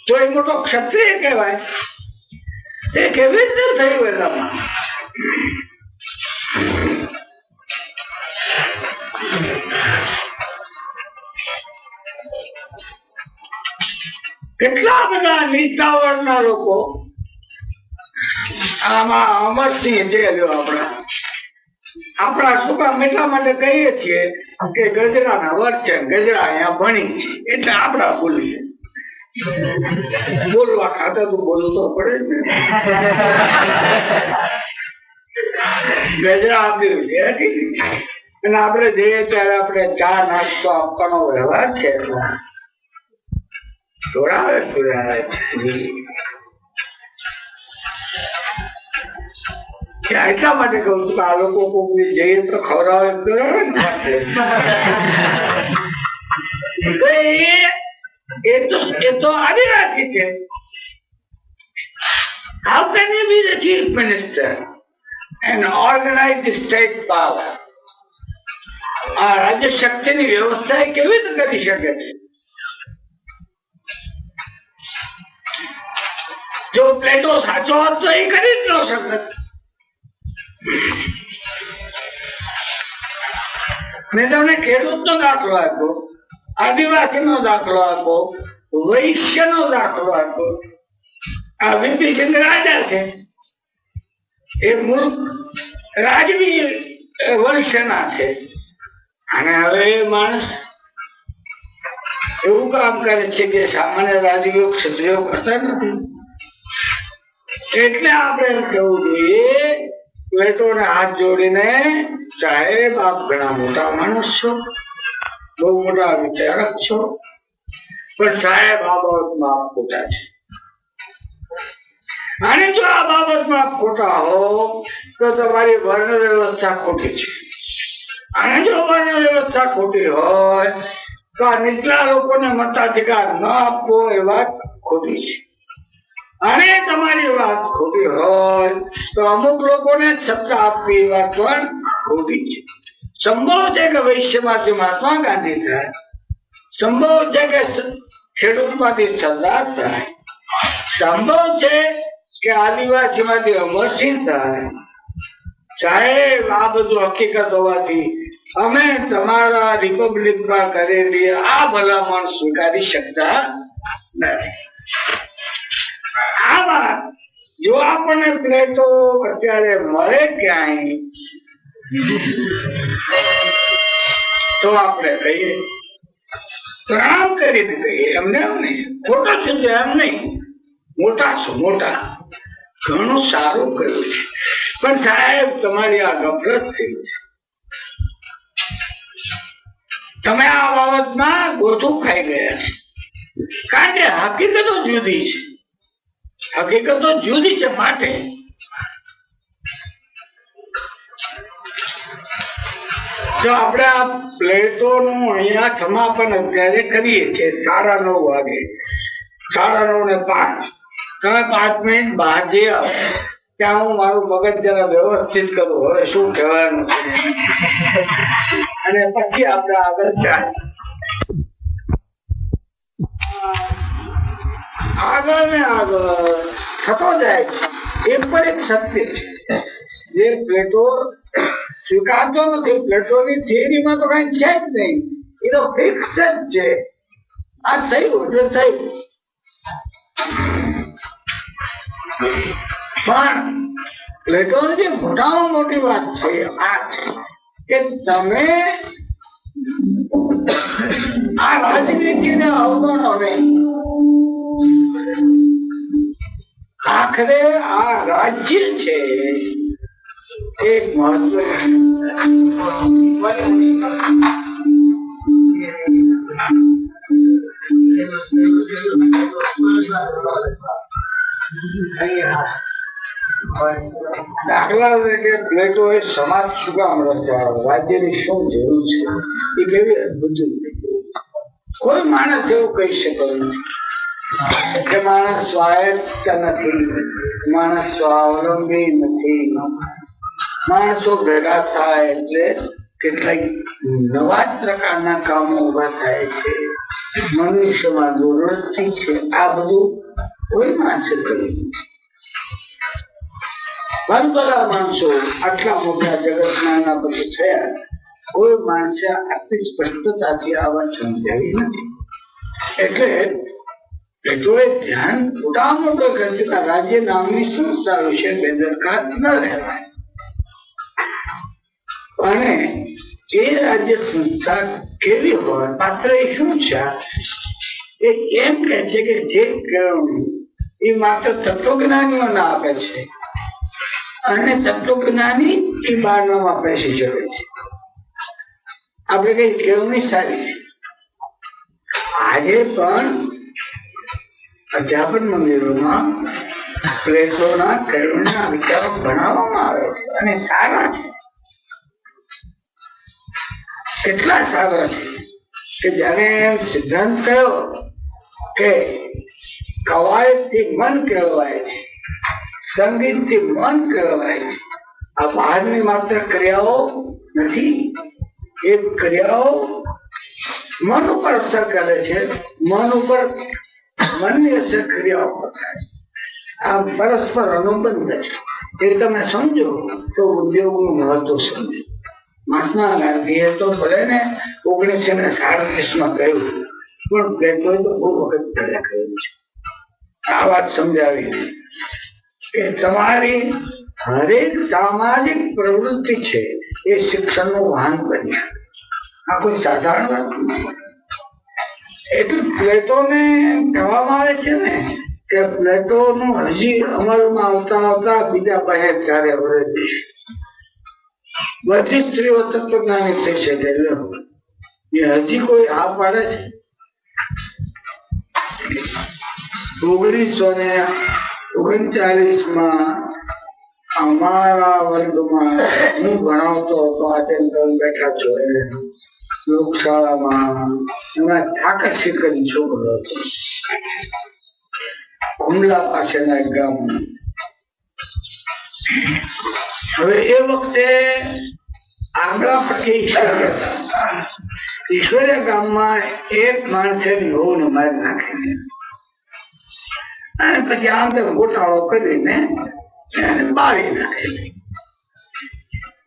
તો એ મોટો ક્ષત્રિય કહેવાય. એ કેવી રીતે થયું? એનામાં કેટલા બધા નીચા વર્ગના લોકો આમાં અમરસિંહ છે. આપણા શું કામ એટલા માટે કહીએ છીએ કે ગજરાના વર્ગ છે, ગજરા અહીંયા ભણી છે એટલે આપડા બોલીએ. બોલવા ખાતર તો બોલવું તો પડે ને. ગજરા આપી વિદ્યાર્થી છે અને આપણે જઈએ ત્યારે આપણે ચા નાસ્તો આપવાનો વ્યવહાર છે. જોડાવે એટલા માટે કહું છું કે આ લોકો જઈએ તો ખવડાવે. એ તો આદિવાસી છે. How can he be the chief minister and organize the state power? આ રાજ્ય શક્તિની વ્યવસ્થા કેવી રીતે કરી શકે છે? જો પ્લેટો સાચો હોત તો એ કરી જ ન શકત. મેં તમને ખેડૂત નો દાખલો આપ્યો, આદિવાસી નો દાખલો આપ્યો, વૈશ્ય નો દાખલો આપ્યો. આ વિભીષણ રાજા છે, એ મૂળ રાજવી વંશના છે, અને હવે માણસ એવું કામ કરે છે કે સામાન્ય રાજવીઓ ક્ષત્રિયો કરતા નથી. એટલે આપણે એમ કહેવું જોઈએ, પ્લેટોને હાથ જોડીને, સાહેબ આપ ઘણા મોટા માણસ છો, બહુ મોટા વિચારક છો, પણ સાહેબ આ બાબતમાં આપ ખોટા છે. અને જો આ બાબતમાં ખોટા હો તો તમારી વર્ણ વ્યવસ્થા ખોટી છે. અને જો વર્ણ વ્યવસ્થા ખોટી હોય તો આ નીચલા લોકોને મતાધિકાર ન આપવો એ વાત ખોટી છે. અને તમારી વાત ખોટી હોય તો અમુક લોકોને સત્તા આપવી એ વાત પણ ખોટી છે. સંભવ છે કે વૈશ્યમાંથી મહાત્મા ગાંધી થાય, સંભવ છે કે ખેડૂતમાંથી સરદાર થાય, સંભવ છે કે આદિવાસીમાંથી અમરસિંહ થાય. સાહેબ આ બધું હકીકત હોવાથી અમે તમારા રિપબ્લિકમાં કરેલી આ ભલામણ સ્વીકારી શકતા નથી. આ વાત જો આપણને પ્લેટો અત્યારે મળે ક્યાંય તો આપણે કહીએ, પ્રણામ કરી કહીએ, એમને એમ નહીં, ખોટા છે એમ નહીં, મોટા છો મોટા, ઘણું સારું કર્યું છે, પણ સાહેબ તમારી આ ગફલત થઈ છે. તમે આ બાબતમાં ગોથું ખાઈ ગયા છે, કારણ કે હકીકતો જુદી છે, હકીકતો જુદી છે. માટે જો આપણે આ પ્લેટો નું અહીંયા સમાપન અત્યારે કરીએ છીએ 9:30 વાગે, 9:30 ને 5. તમે 5 મિનિટ બહાર જઈ આવો, ત્યાં હું મારું મગજ જરા વ્યવસ્થિત કરું હવે શું કહેવાનું છે, અને પછી આપણે આગળ ચાલીએ. આગળ ને આગળ થતો જાય છે. એ પણ એક સત્ય છે જે પ્લેટો સ્વીકારતો નથી. પ્લેટોની થિયરીમાં તો કઈ છે જ નહીં, એ તો ફિક્સ જ છે. આ થયું એટલે થયું. પણ પ્લેટોની જે મોટામાં મોટી વાત છે આ છે કે તમે આ રાજનીતિને અવગણો નહીં. આખરે આ રાજ્ય છે એક દાખલા તરીકે પ્લેટો એ સમાજ શું કામ રચાયો, રાજ્યની શું જરૂર છે, એ કેવી અદભુત. કોઈ માણસ એવું કહી શકતો નથી કે માણસ સ્વાયત્ત નથી, માણસ સ્વાવલંબી નથી. માણસો ભેગા થાય એટલે કેટલાક નવા જ પ્રકારના કામો ઉભા થાય છે, મનુષ્યમાં દુર્વૃત્તિ છે. આ બધું કોઈ માણસે કર્યું. ભલા માણસો આટલા મોટા જગતના પછી થયા, કોઈ માણસે આટલી સ્પષ્ટતાથી આ વાત સમજાવી નથી. એટલે એટલું ધ્યાન મોટા મોટો કરતા રાજ્ય નામની સંસ્થા વિશે બેદરકાર ન રહેવાય. અને એ રાજ્ય સંસ્થા કેવી હોય, પાત્ર એ શું છે, એ એમ કે છે કે જે કેળવણી એ માત્ર તત્વજ્ઞાનીઓને આપે છે, અને તત્વજ્ઞાની એ બારણામાં બેસી શકે છે. આપણે કઈ કેળવણી સારી છે. આજે પણ અધ્યાપન મંદિરોમાં પ્લેટોના કેળવણીના વિચારો ભણાવવામાં આવે છે, અને સારા છે. કેટલા સારા છે કે જયારે સિદ્ધાંત કયો કે કવાયત થી મન કેળવાય છે, સંગીત થી મન કેળવાય છે. આ બહારની માત્ર ક્રિયાઓ નથી, એ ક્રિયાઓ મન ઉપર અસર કરે છે, મનની અસર ક્રિયાઓ પર થાય. આ પરસ્પર અનુબંધ છે. એ તમે સમજો તો ઉદ્યોગનું મહત્વ સમજો. મહાત્મા ગાંધીએ તો ભલે ને 1937 કહ્યું, પણ પ્લેટોએ તો બહુ વખત પહેલા કહ્યું છે. આ વાત સમજાવી કે તમારી હરેક સામાજિક પ્રવૃત્તિ છે એ શિક્ષણનું વાહન બની શકે. આ કોઈ સાધારણ વાત નથી. એટલે પ્લેટોને કહેવામાં આવે છે ને કે પ્લેટોનું હજી અમલમાં આવતા બીજા 4 વર્ષ બધી સ્ત્રીઓ તત્વજ્ઞાની થઈ શકે. એ હજી કોઈ આ પાડે છે? 1939 અમારા વર્ગમાં હું ભણાવતો હતો, આજે તમે બેઠા છો લોકશાળામાં, એમાં ઠાકરસી કરીને છોકરો હતો, હુમલા પાસેના એક ગામમાં. હવે એ વખતે આંગળા પટ્ટી ઈશ્વરિયા ગામમાં એક માણસે વહુને મારી નાખી અને પછી આમ ગોટાળો કરીને બાળી નાખેલી.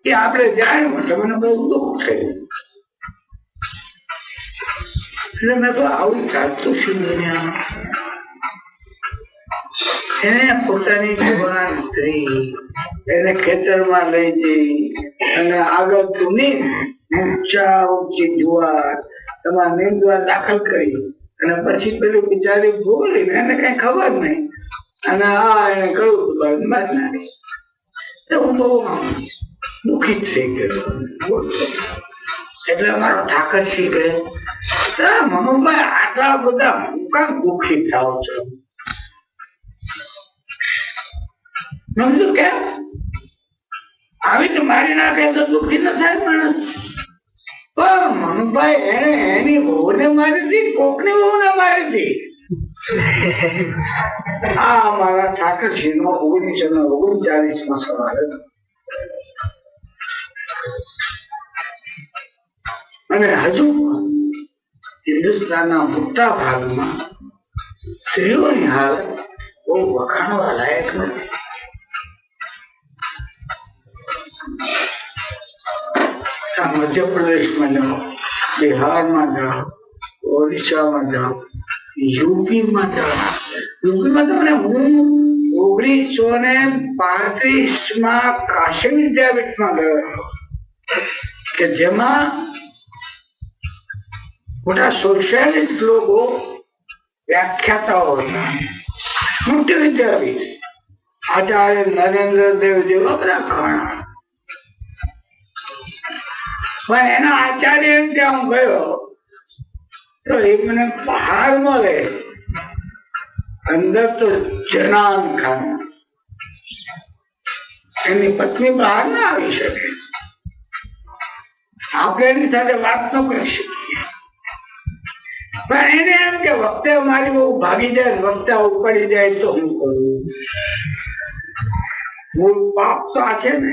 એ આપણે જાણ્યું એટલે મને બહુ દુઃખ થયું. એટલે મેં કહ્યું આવું ચાલતું છે દુનિયામાં. એને પોતાની જુવાન સ્ત્રી એને ખેતરમાં લઈ જઈ અને આગળ તું ઊંચી જુવાર એમાં નીંદવા દાખલ કરી અને પછી પેલું બિચારી ભૂલીને એને કઈ ખબર નહીં અને એને કહ્યું નાખી. હું બહુ દુઃખી થઈ ગયો. એટલે અમારો ઠાકરસી ગયો, મનુભાઈ આટલા બધા હું કામ દુઃખી થાવ છો? મેં કીધું કેમ? આવી તો મારી નાખે તો દુઃખી ન થાય માણસ. પણ મનુભાઈ એને એની વહુને મારી હતી, કોકની વહુને મારી હતી. આ અમારા ઠાકરસી નો 1939 સવાલ હતો. અને હજુ હિન્દુસ્તાનના મોટા ભાગમાં સ્ત્રીઓની હાલત બહુ વખાણવા લાયક નથી. મધ્યપ્રદેશમાં જાઓ, બિહારમાં જાઓ, ઓડિશામાં જાઓ, યુપીમાં જાઓ. યુપીમાં તમને હું 1935 કાશી વિદ્યાપીઠમાં ગયો કે જેમાં મોટા સોશિયાલિસ્ટ લોકો વ્યાખ્યાતાઓ હતા. મોટી વિદ્યાપીઠ, આચાર્ય નરેન્દ્ર દેવ જેવા બધા ઘણા. પણ એના આચાર્ય ત્યાં હું ગયો તો એ મને બહાર મળે, અંદર તો જનાન ખાન. એની પત્ની બહાર ના આવી શકે, આપણે એની સાથે વાત ન કરી શકીએ. પણ એને એમ કે વખતે મારી બહુ ભાગી જાય, વખતે ઉપડી જાય તો હું કરું. મૂળ પાપ તો આ છે ને.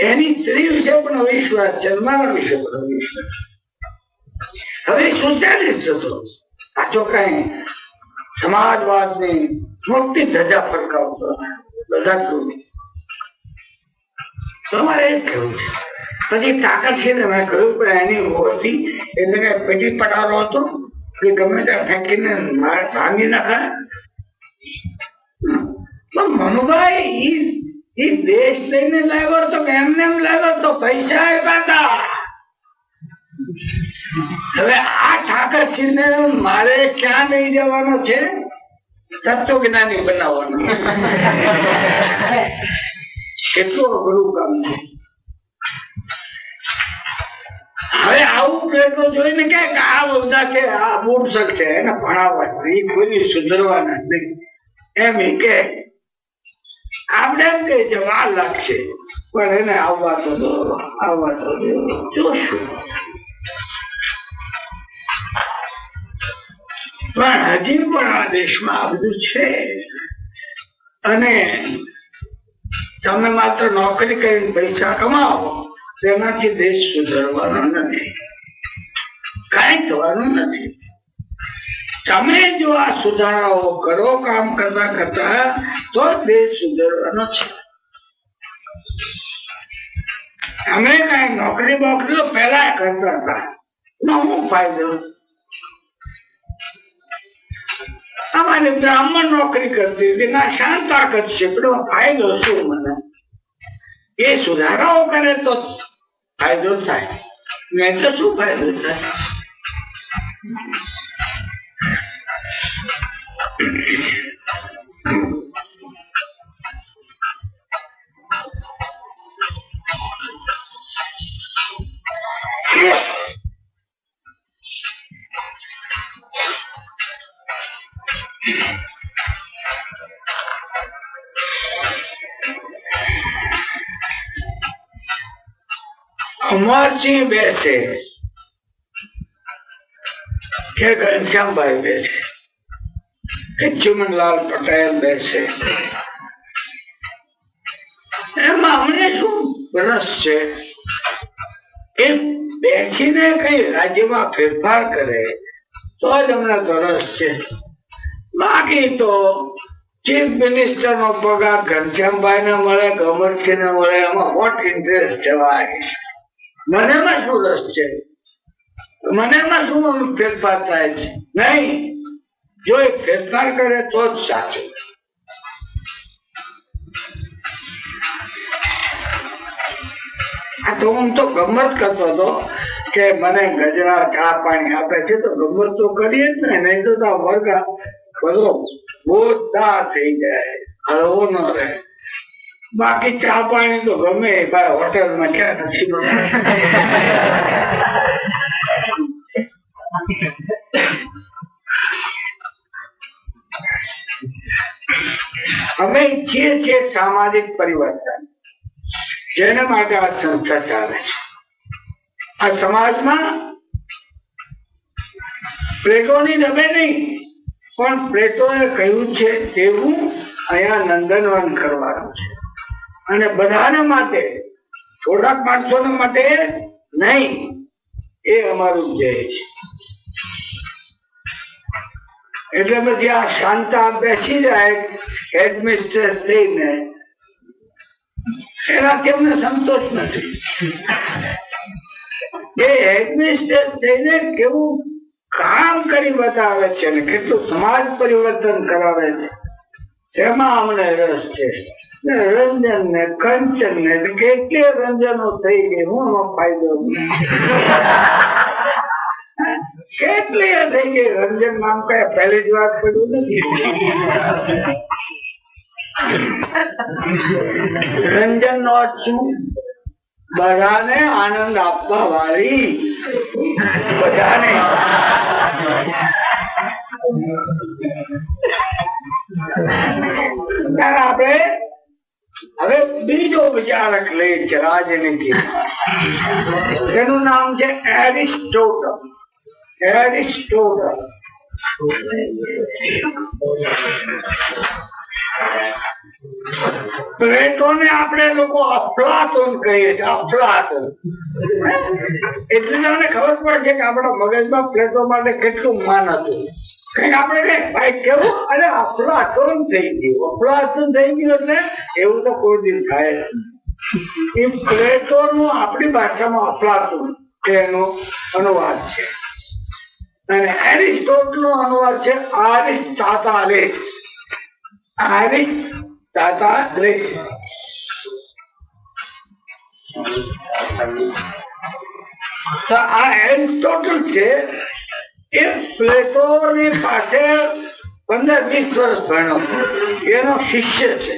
એની સ્ત્રી વિશે પણ અવિશ્વાસ છે, મારા વિશે પણ અવિશ્વાસ. હવે સોશિયાલિસ્ટ હતો, પાછો કઈ સમાજવાદની મોટી ધજા ફરકાવતો બધા. તમારે એ કેવું છે? પછી ઠાકરસિંહને મેં કહ્યું પણ એની હતી એટલે કઈ પેટી પટારો હતો કે ગમે ત્યાં ફેંકીને ભાંગી નાખાય. મનુભાઈ એ દેશ લઈને લાવ્યો તો કે એમને એમ લાવ્યો તો પૈસા આપ્યા. હવે આ ઠાકરસિંહને મારે ક્યાં લઈ જવાનો છે? તત્વજ્ઞાની બનાવવાનો. કેટલું અઘરું કામ છે. હવે આવું પ્લેટો જોઈને કે આ બધા છે, આ મૂળસક છે, એને ભણાવવા કોઈ સુધરવાના નહીં એમ કે આપણે એમ કહે છે વાર લાગશે, પણ એને આવવા તો જોશું. પણ હજી પણ આ દેશમાં આ બધું છે. અને તમે માત્ર નોકરી કરીને પૈસા કમાવો તેનાથી દેશ સુધરવાનો નથી, કઈ થવાનું નથી. તમે જો આ સુધારાઓ કરો કામ કરતા કરતા તો દેશ સુધારવાનો છે. અમે કઈ નોકરી બોકરી તો પેલા કરતા હતા, શું ફાયદો? અમારી બ્રાહ્મણ નોકરી કરતી હતી, ના શાંત તાકાત છે, પણ ફાયદો શું મને? એ સુધારાઓ કરે તો ફાયદો થાય, નહીં તો શું ફાયદો થાય? અમરસિંહ બેસે કે ઘનશ્યામભાઈ બેસે કે ચુમનલાલ પટેલ બેસે, એમાં અમને શું રસ છે? એ બેસીને કઈ રાજ્યમાં ફેરફાર કરે તો જ અમને તો રસ છે. બાકી તો ચીફ મિનિસ્ટર નો પગાર ઘનશ્યામભાઈ ને મળે કે અમરસિંહ ને મળે, એમાં વોટ ઇન્ટરેસ્ટ જવાય? મને એમાં શું રસ છે? મને એમાં શું ફેરફાર થાય છે? નહીં, જો એ ફેરફાર કરે તો જ સાચું. આ તો હું તો ગમત કરતો હતો કે મને ગજરા ચા પાણી આપે છે તો ગમત તો કરીએ જ ને, નહીં તો વર્ગ બધો બોધદાર થઈ જાય, હળવો ન રહે. બાકી ચા પાણી તો ગમે ભાઈ, હોટેલમાં ક્યાં નથી. અમે ઈચ્છીએ છીએ સામાજિક પરિવર્તન, જેના માટે આ સંસ્થા ચાલે છે. આ સમાજમાં પ્લેટોની નભે નહીં, પણ પ્લેટોએ કહ્યું છે તેવું અહીંયા નંદનવન કરવાનું છે, અને બધાના માટે, થોડાક માણસોના માટે નહીં. એ અમારું ધ્યેય છે. એટલે પછી આ શાંતા બેસી જાય હેડમિસ્ટ્રેસ થઈને, એનાથી અમને સંતોષ નથી. એ હેડમિસ્ટ્રેસ થઈને કેવું કામ કરી બતાવે છે ને કેટલું સમાજ પરિવર્તન કરાવે છે, તેમાં અમને રસ છે. રંજન ને કંચન ને કેટલી રંજનો થઈ ગઈ, હું એનો ફાયદો કેટલી થઈ ગઈ. રંજન નામ કઈ પહેલી જ વાત પડ્યું નથી. રંજન નો અર્થ શું? બધાને આનંદ આપવા વાળી, બધાને. આપણે હવે બીજો વિચારક લે છે રાજનીતિ, તેનું નામ છે એરિસ્ટોટલ. એરિસ્ટોટલ પ્લેટોને આપણે લોકો અફલાતુન કહીએ છીએ. અફલાતુન એટલે તમને ખબર પડશે કે આપણા મગજમાં પ્લેટો માટે કેટલું માન હતું. કઈક આપણે ભાઈ કેવું, અને અફલાતુન થઈ ગયું. અફલાતુન થઈ ગયું એટલે એવું તો કોઈ દિવસ થાય. એ પ્લેટો નું આપણી ભાષામાં અફલાતુન એનો અનુવાદ છે, અને એરિસ્ટોટલ નો અનુવાદ છે આરિસ્ટાટાલિસ. આરિસ્ટાટાલિસ. તો આ એરિસ્ટોટલ છે એ પ્લેટો ની પાસે 15-20 વર્ષ ભણ્યો, એનો શિષ્ય છે.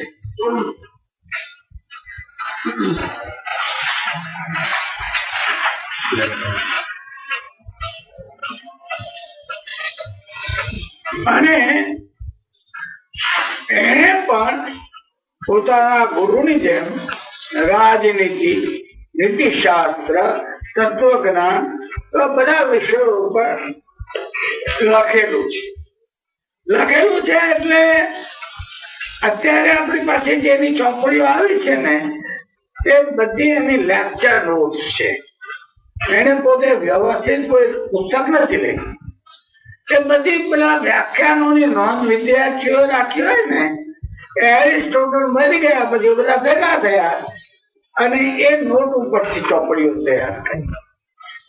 અને એને પણ પોતાના ગુરુની જેમ રાજનીતિ, નીતિશાસ્ત્ર, તત્વજ્ઞાન બધા વિષયો ઉપર લખેલું છે. એટલે અત્યારે આપણી પાસે જેની ચોપડીઓ આવી છે ને તે બધી એની લેક્ચર નોટ્સ છે. એને પોતે વ્યવસ્થિત કોઈ પુસ્તક નથી લખ્યું. એ બધી પેલા વ્યાખ્યાનોની નોંધ વિદ્યાર્થીઓ રાખી હોય ને, એરિસ્ટોટલ મરી ગયા પછી બધા ભેગા થયા અને એ નોટ ઉપરથી ચોપડીઓ તૈયાર કરી.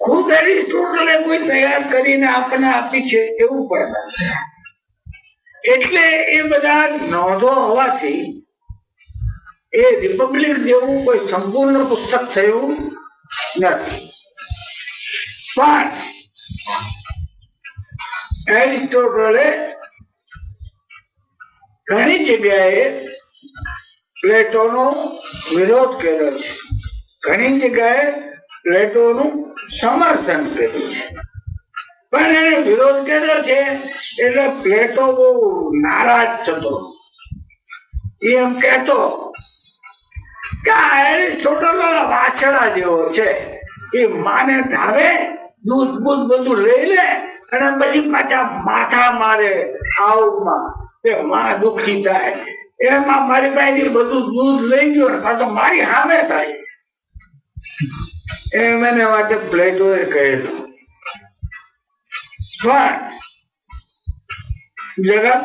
ખુદ એરિસ્ટોટલે કોઈ તૈયાર કરીને આપણને આપી છે એવું પણ નથી. એટલે એ બધા નોંધો હોવાથી એ રિપબ્લિક જેવું કોઈ સંપૂર્ણ પુસ્તક થયું નથી. પણ એરિસ્ટોટલે ઘણી જગ્યાએ પ્લેટોનો વિરોધ કર્યો છે, ઘણી જગ્યાએ પ્લેટોનું સમર્થન કર્યું છે. પણ એને વિરોધ કર્યો છે એટલે પ્લેટો બહુ નારાજ થતો. એમ કહેતો કે આ એરિસ્ટોટલ વાછડા જેવો છે, એ માને ધાવે દૂધ બૂધ બધું લઈ લે અને પછી પાછા માથા મારે આવમાં, એ માં દુખી થાય. એમાં મારી પાસે બધું દૂધ લઈ ગયો ને પાછો મારી સામે થાય. એમ એને માટે પ્લેટોએ કહેલું. પણ જગત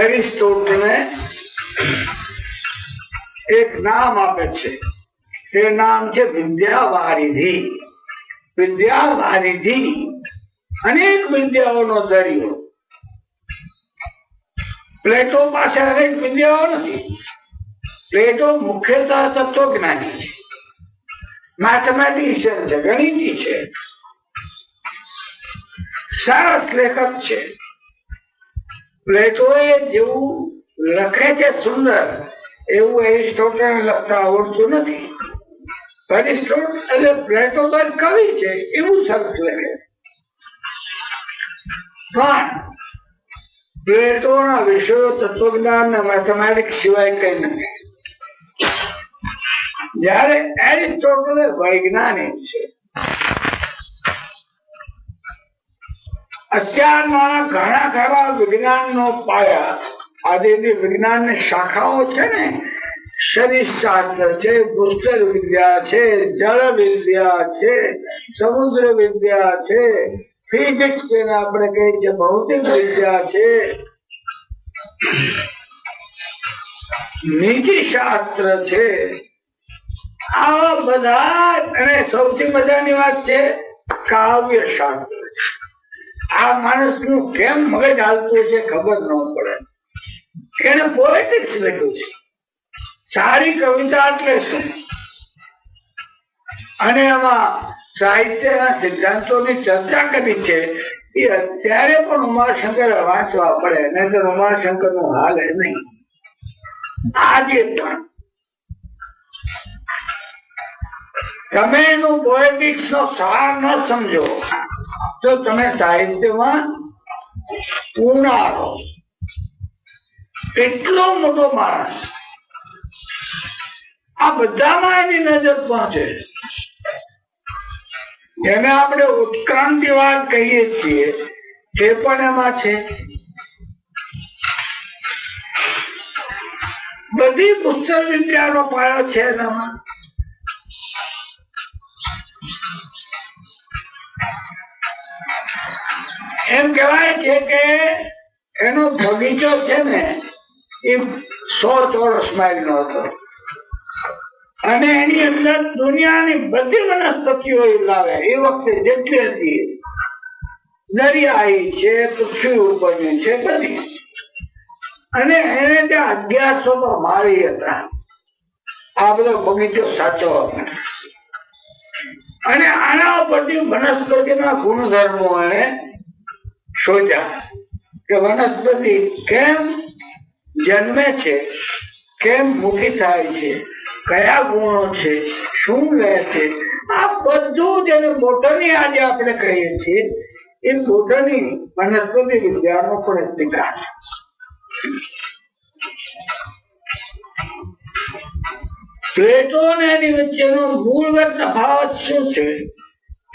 એરિસ્ટોટલે એક નામ આપે છે, તે નામ છે વિદ્યાવારિધિ. વિદ્યાવારિધિ અનેક વિદ્યાઓનો દરિયો. પ્લેટો પાસે અનેક વિદ્યાઓ નથી. પ્લેટો મુખ્યતઃ તત્વજ્ઞાની છે, મેથેમેટિશિયન છે, ગણિતી છે, સરસ લેખક છે. પ્લેટો એ જેવું લખે છે સુંદર, એવું એરિસ્ટોટલ લખતા આવડતું નથી. એટલે પ્લેટો તો કવિ છે, એવું સરસ લખે છે. પણ પ્લેટોના વિષયો તત્વજ્ઞાન અને મેથેમેટિક્સ સિવાય કઈ નથી. જયારે એરિસ્ટોટલ વૈજ્ઞાનિક છે. અત્યારમાં ઘણા ખરા વિજ્ઞાનનો પાયા, આજે વિજ્ઞાનની શાખાઓ છે ને, શરીર શાસ્ત્ર છે, ભૂસ્તર વિદ્યા છે, જળ વિદ્યા છે, સમુદ્ર વિદ્યા છે, ફિઝિક્સ જેને આપણે કહીએ છીએ, ભૌતિક વિદ્યા છે, નીતિ શાસ્ત્ર છે, આ બધા. અને સૌથી મજાની વાત છે કાવ્ય શાસ્ત્ર છે. આ માણસ નું કેમ મગજ હાલતું છે ખબર ન પડે. એને પોએટિક્સ લખ્યું છે. સારી કવિતા એટલે શું, અને એમાં સાહિત્યના સિદ્ધાંતોની ચર્ચા કરી છે. એ અત્યારે પણ ઉમાશંકર વાંચવા પડે, નહીતર ઉમાશંકર નું હાલે નહીં. આજે પણ તમે એનું પોએટિક્સ નો સાર ન સમજો તો તમે સાહિત્યમાં પૂર્ણા રહો. એટલો મોટો માણસ, આ બધામાં એની નજર પહોંચે. જેને આપણે ઉત્ક્રાંતિવાદ કહીએ છીએ તે પણ એમાં છે. બધી પુસ્તક વિદ્યાનો પાયો છે એનામાં. એમ કહેવાય છે કે એનો બગીચો છે ને એ 100 ચોરસ માઇલ નો હતો, અને એની અંદર દુનિયાની બધી વનસ્પતિઓ લાવે. એ વખતે જેટલી હતી, દરિયાઈ છે, પૃથ્વી ઉપરની છે, બધી. અને એને ત્યાં 1100 માળી હતા આ બધો બગીચો સાચવવા માટે. અને આના પરથી વનસ્પતિના ગુણધર્મો એને શોધ્યા કે વનસ્પતિ કેમ જન્મે છે, કેમ મુખી થાય છે, કયા ગુણો છે, શું લે છે. આ બધું જેને બોટની આજે આપણે કહીએ છીએ, એ બોટની વનસ્પતિ વિદ્યાનો પણ એક વિકાસ. પ્લેટો અને એની વચ્ચેનો મૂળગત તફાવત શું છે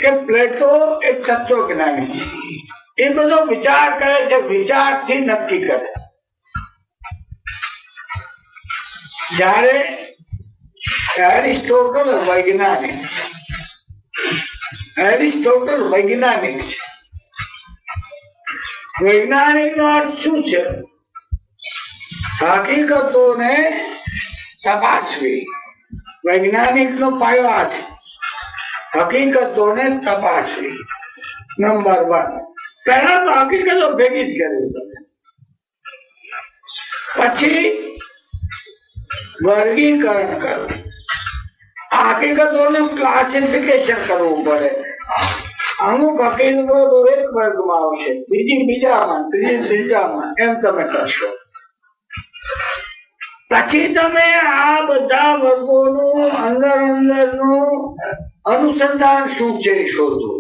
કે પ્લેટો એક તત્વજ્ઞાની છે. એ બધો વિચાર કરે છે, વિચારથી નક્કી કરે. જ્યારે એરિસ્ટોટલ વૈજ્ઞાનિક, એરિસ્ટોટલ વૈજ્ઞાનિક છે. વૈજ્ઞાનિક નો અર્થ શું છે? હકીકતોને તપાસવી. વૈજ્ઞાનિક નો પાયો આ છે, હકીકતોને તપાસવી. નંબર 1. પહેલા તો હકીકતો ભેગી જ કરવી પડે, પછી વર્ગીકરણ કરવું. હકીકતોનું ક્લાસિફિકેશન કરવું પડે. અમુક હકીકતો એક વર્ગમાં આવશે, બીજી બીજામાં, ત્રીજી ત્રીજામાં, એમ તમે કરશો. પછી તમે આ બધા વર્ગોનું અંદરનું અનુસંધાન શું છે શોધો.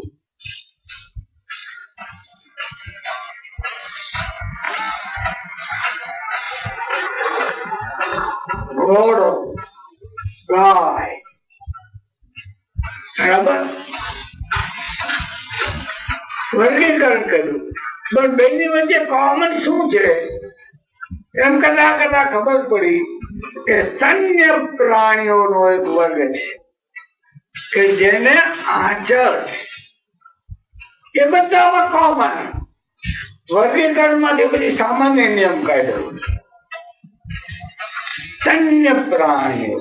ઘોડો, ગાય, બરાબર, વર્ગીકરણ કર્યું. પણ બેની વચ્ચે કોમન શું છે એમ કદા કદા ખબર પડી કે સ્તન્ય પ્રાણીઓનો એક વર્ગ છે કે જેને આચર છે. એ બધામાં કોમન. વર્ગીકરણ માંથી બધી સામાન્ય નિયમ કાઢ્યો. સ્તન્ય પ્રાણીઓ.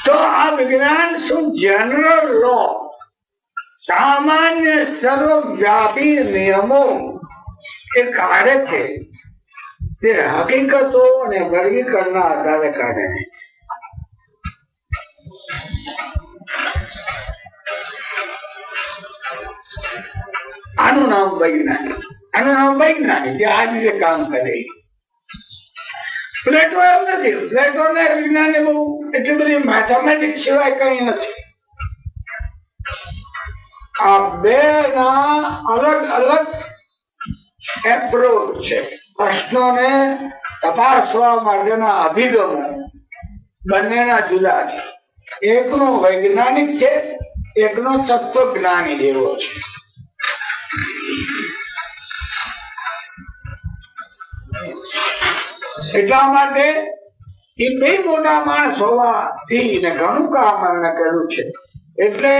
તો આ વિજ્ઞાન શું જનરલ લો, સામાન્ય સર્વવ્યાપી નિયમો એ કાઢે છે, તે હકીકતો અને વર્ગીકરણના આધારે કાઢે છે. આનું નામ વૈજ્ઞાનિક. આનું નામ વૈજ્ઞાનિક જે આ રીતે કામ કરે. પ્લેટો એમ નથી. પ્લેટો ને વિજ્ઞાન બહુ એટલી બધી મેથેમેટિક્સ સિવાય કઈ નથી. આ બે ના અલગ અલગ એપ્રોચ છે. પ્રશ્નોને તપાસવા માટેના અભિગમો બંનેના જુદા છે. એકનો વૈજ્ઞાનિક છે, એકનો તત્વજ્ઞાની જેવો છે. એટલા માટે એ બે મોટા માણસ હોવાથી ઘણું કામ એમને કર્યું છે. એટલે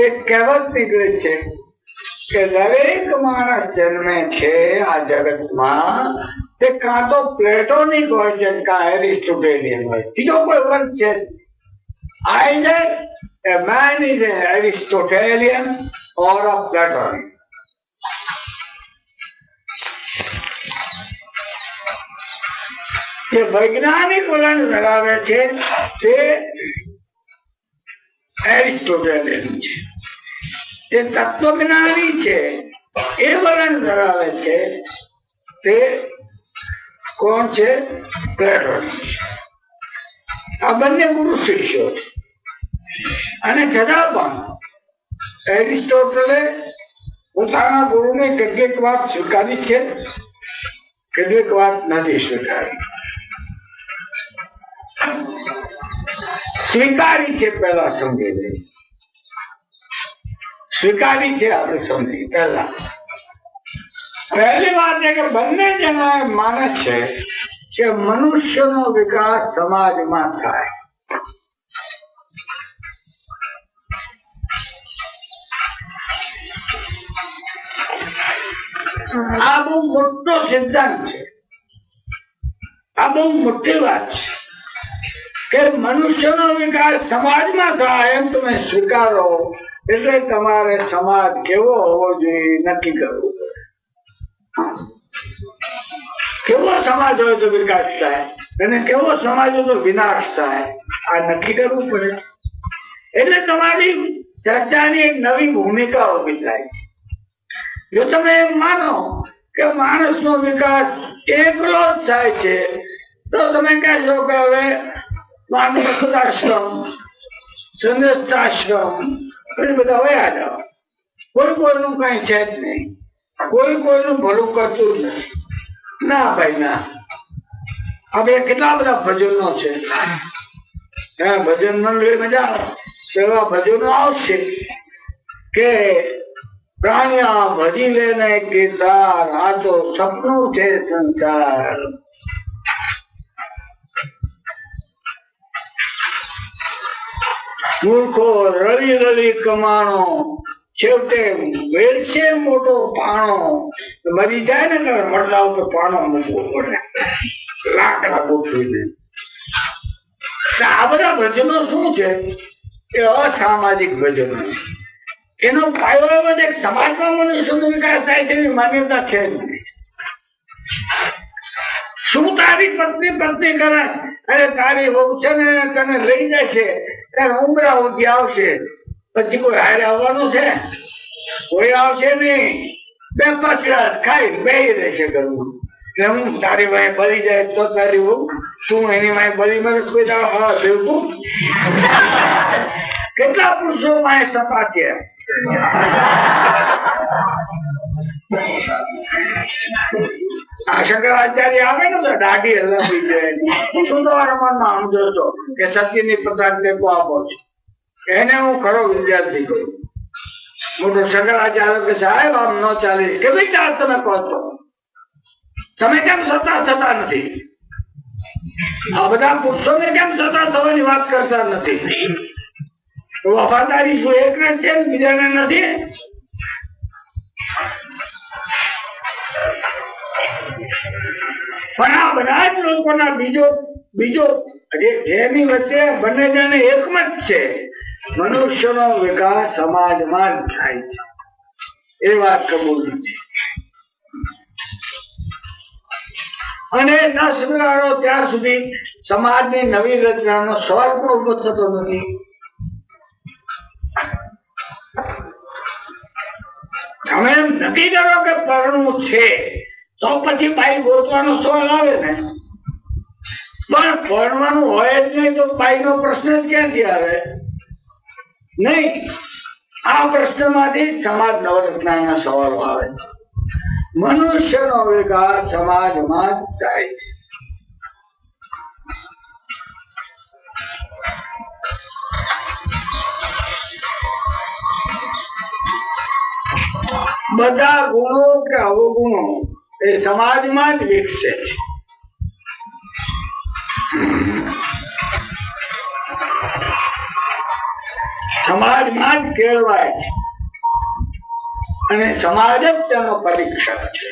એક કહેવત નીકળે છે કે દરેક માણસ જન્મે છે આ જગતમાં તે કાં તો પ્લેટોનિક હોય છે, કાં એરિસ્ટોટેલિયન હોય. બીજો કોઈ વર્ગ છે. Either a man is an Aristotelian or a Platonic. જે વૈજ્ઞાનિક વલણ ધરાવે છે તે એરિસ્ટોટેલિયન છે. જે તત્વજ્ઞાની છે એ વલણ ધરાવે છે તે કોણ છે? પ્લેટોનિક. આ બંને ગુરુ શિષ્યો છે. અને છતાં પણ એરિસ્ટોટલે પોતાના ગુરુની કેટલીક વાત સ્વીકારી છે, કેટલીક વાત નથી સ્વીકારી. સ્વીકારી છે પેલા સમજી લઈએ. સ્વીકારી છે આપણે સમજી પહેલા. પહેલી વાત છે કે બંને જણા માને છે કે મનુષ્યનો વિકાસ સમાજમાં થાય. આ બહુ મોટો સિદ્ધાંત છે. આ બહુ મોટી વાત છે કે મનુષ્યનો વિકાસ સમાજમાં થાય એમ તમે સ્વીકારો. એટલે તમારે સમાજ કેવો હોવો જોઈએ નક્કી કરવું પડે. કેવો સમાજ હોય તો વિકાસ થાય અને કેવો સમાજ હોય તો વિનાશ થાય, આ નક્કી કરવું પડે. એટલે તમારી ચર્ચાની એક નવી ભૂમિકા ઉભી થાય છે. જો તમે એમ માનો કે માણસનો વિકાસ એકલો જ થાય છે તો તમે કહેશો કે હવે વાનપ્રસ્થાશ્રમ, સંન્યાસાશ્રમ બધા વયા જાઓ. કોઈ કોઈનું કઈ છે જ નહીં. કોઈ કોઈનું ભલું કરતું જ નથી. ના ભાઈ ના. આપણે કેટલા બધા ભજનો છે. ભજન મંડળીમાં જાઓ એવા ભજનો આવશે કે પ્રાણિયા ભજી લેને કીર્તાર, આ તો સપનું છે સંસાર. મૂર્ખો રળી રળી કમાણો, છેવટે વેચે મોટો પાણો. મરી જાય ને ત્યારે મરલા ઉપર પાણો મૂકવો પડે, લાકડા ગોઠવી દે. આ બધા ભજનો શું છે? એ અસામાજિક ભજનો. એનો પાયો એવો છે કે સમાજમાં મનુષ્યનો વિકાસ થાય તેવી માન્યતા છે જ નહીં. શું તારી પત્ની કરે? અરે તારી વહુ છે ને તને લઈ જશે, ત્યારે ઉમરા ઉગી આવશે, પછી કોઈ હારે આવવાનું છે? કોઈ આવશે નહીં. બે પછડા ખાઈ બે રહેશે ઘરમાં. એટલે હું તારી વાય બળી જાય તો તારી વહુ, શું એની વાય બળી મને કોઈ દાડો હા દેવું? કેટલા પુરુષો વાય સપા છે. શંકરાચાર્ય આવે ને તો દાઢી હલાવી જાય. શું તમારા મનમાં સમજો છો કે સત્યની પ્રસાદ ટેકો આપો છો? એને હું ખરો વિદ્યાર્થી કરું. મોટો શંકરાચાર્ય કે સાહેબ આમ ન ચાલે. કે ભાઈ ચાલ તમે કહો છો, તમે કેમ સતા થતા નથી? આ બધા પુરુષોને કેમ સતા થવાની વાત કરતા નથી? વફાદારી શું એકને છે ને બીજાને નથી? પણ આ બધા જ લોકોના બીજો એની વચ્ચે બંને જણે એકમત છે. મનુષ્યનો વિકાસ સમાજમાં જ થાય છે, એ વાત કબૂલ છે. અને ન સ્વીકારો ત્યાં સુધી સમાજની નવી રચનાનો સવાલ પણ ઉભો થતો નથી. તમે એમ નક્કી કરો કે પરણું છે તો પછી બાઈ ગોતવાનો સવાલ આવે ને. પણ પરણવાનું હોય જ નહીં તો બાઈ નો પ્રશ્ન જ ક્યાંથી આવે? નહીં. આ પ્રશ્નમાંથી સમાજ નવરચનાના સવાલો આવે છે. મનુષ્યનો વિકાસ સમાજમાં જ થાય છે. બધા ગુણો કે અવગુણો એ સમાજમાં જ વિકસે છે. સમાજમાં જ કેળવાય છે અને સમાજ જ તેનો પરીક્ષક છે.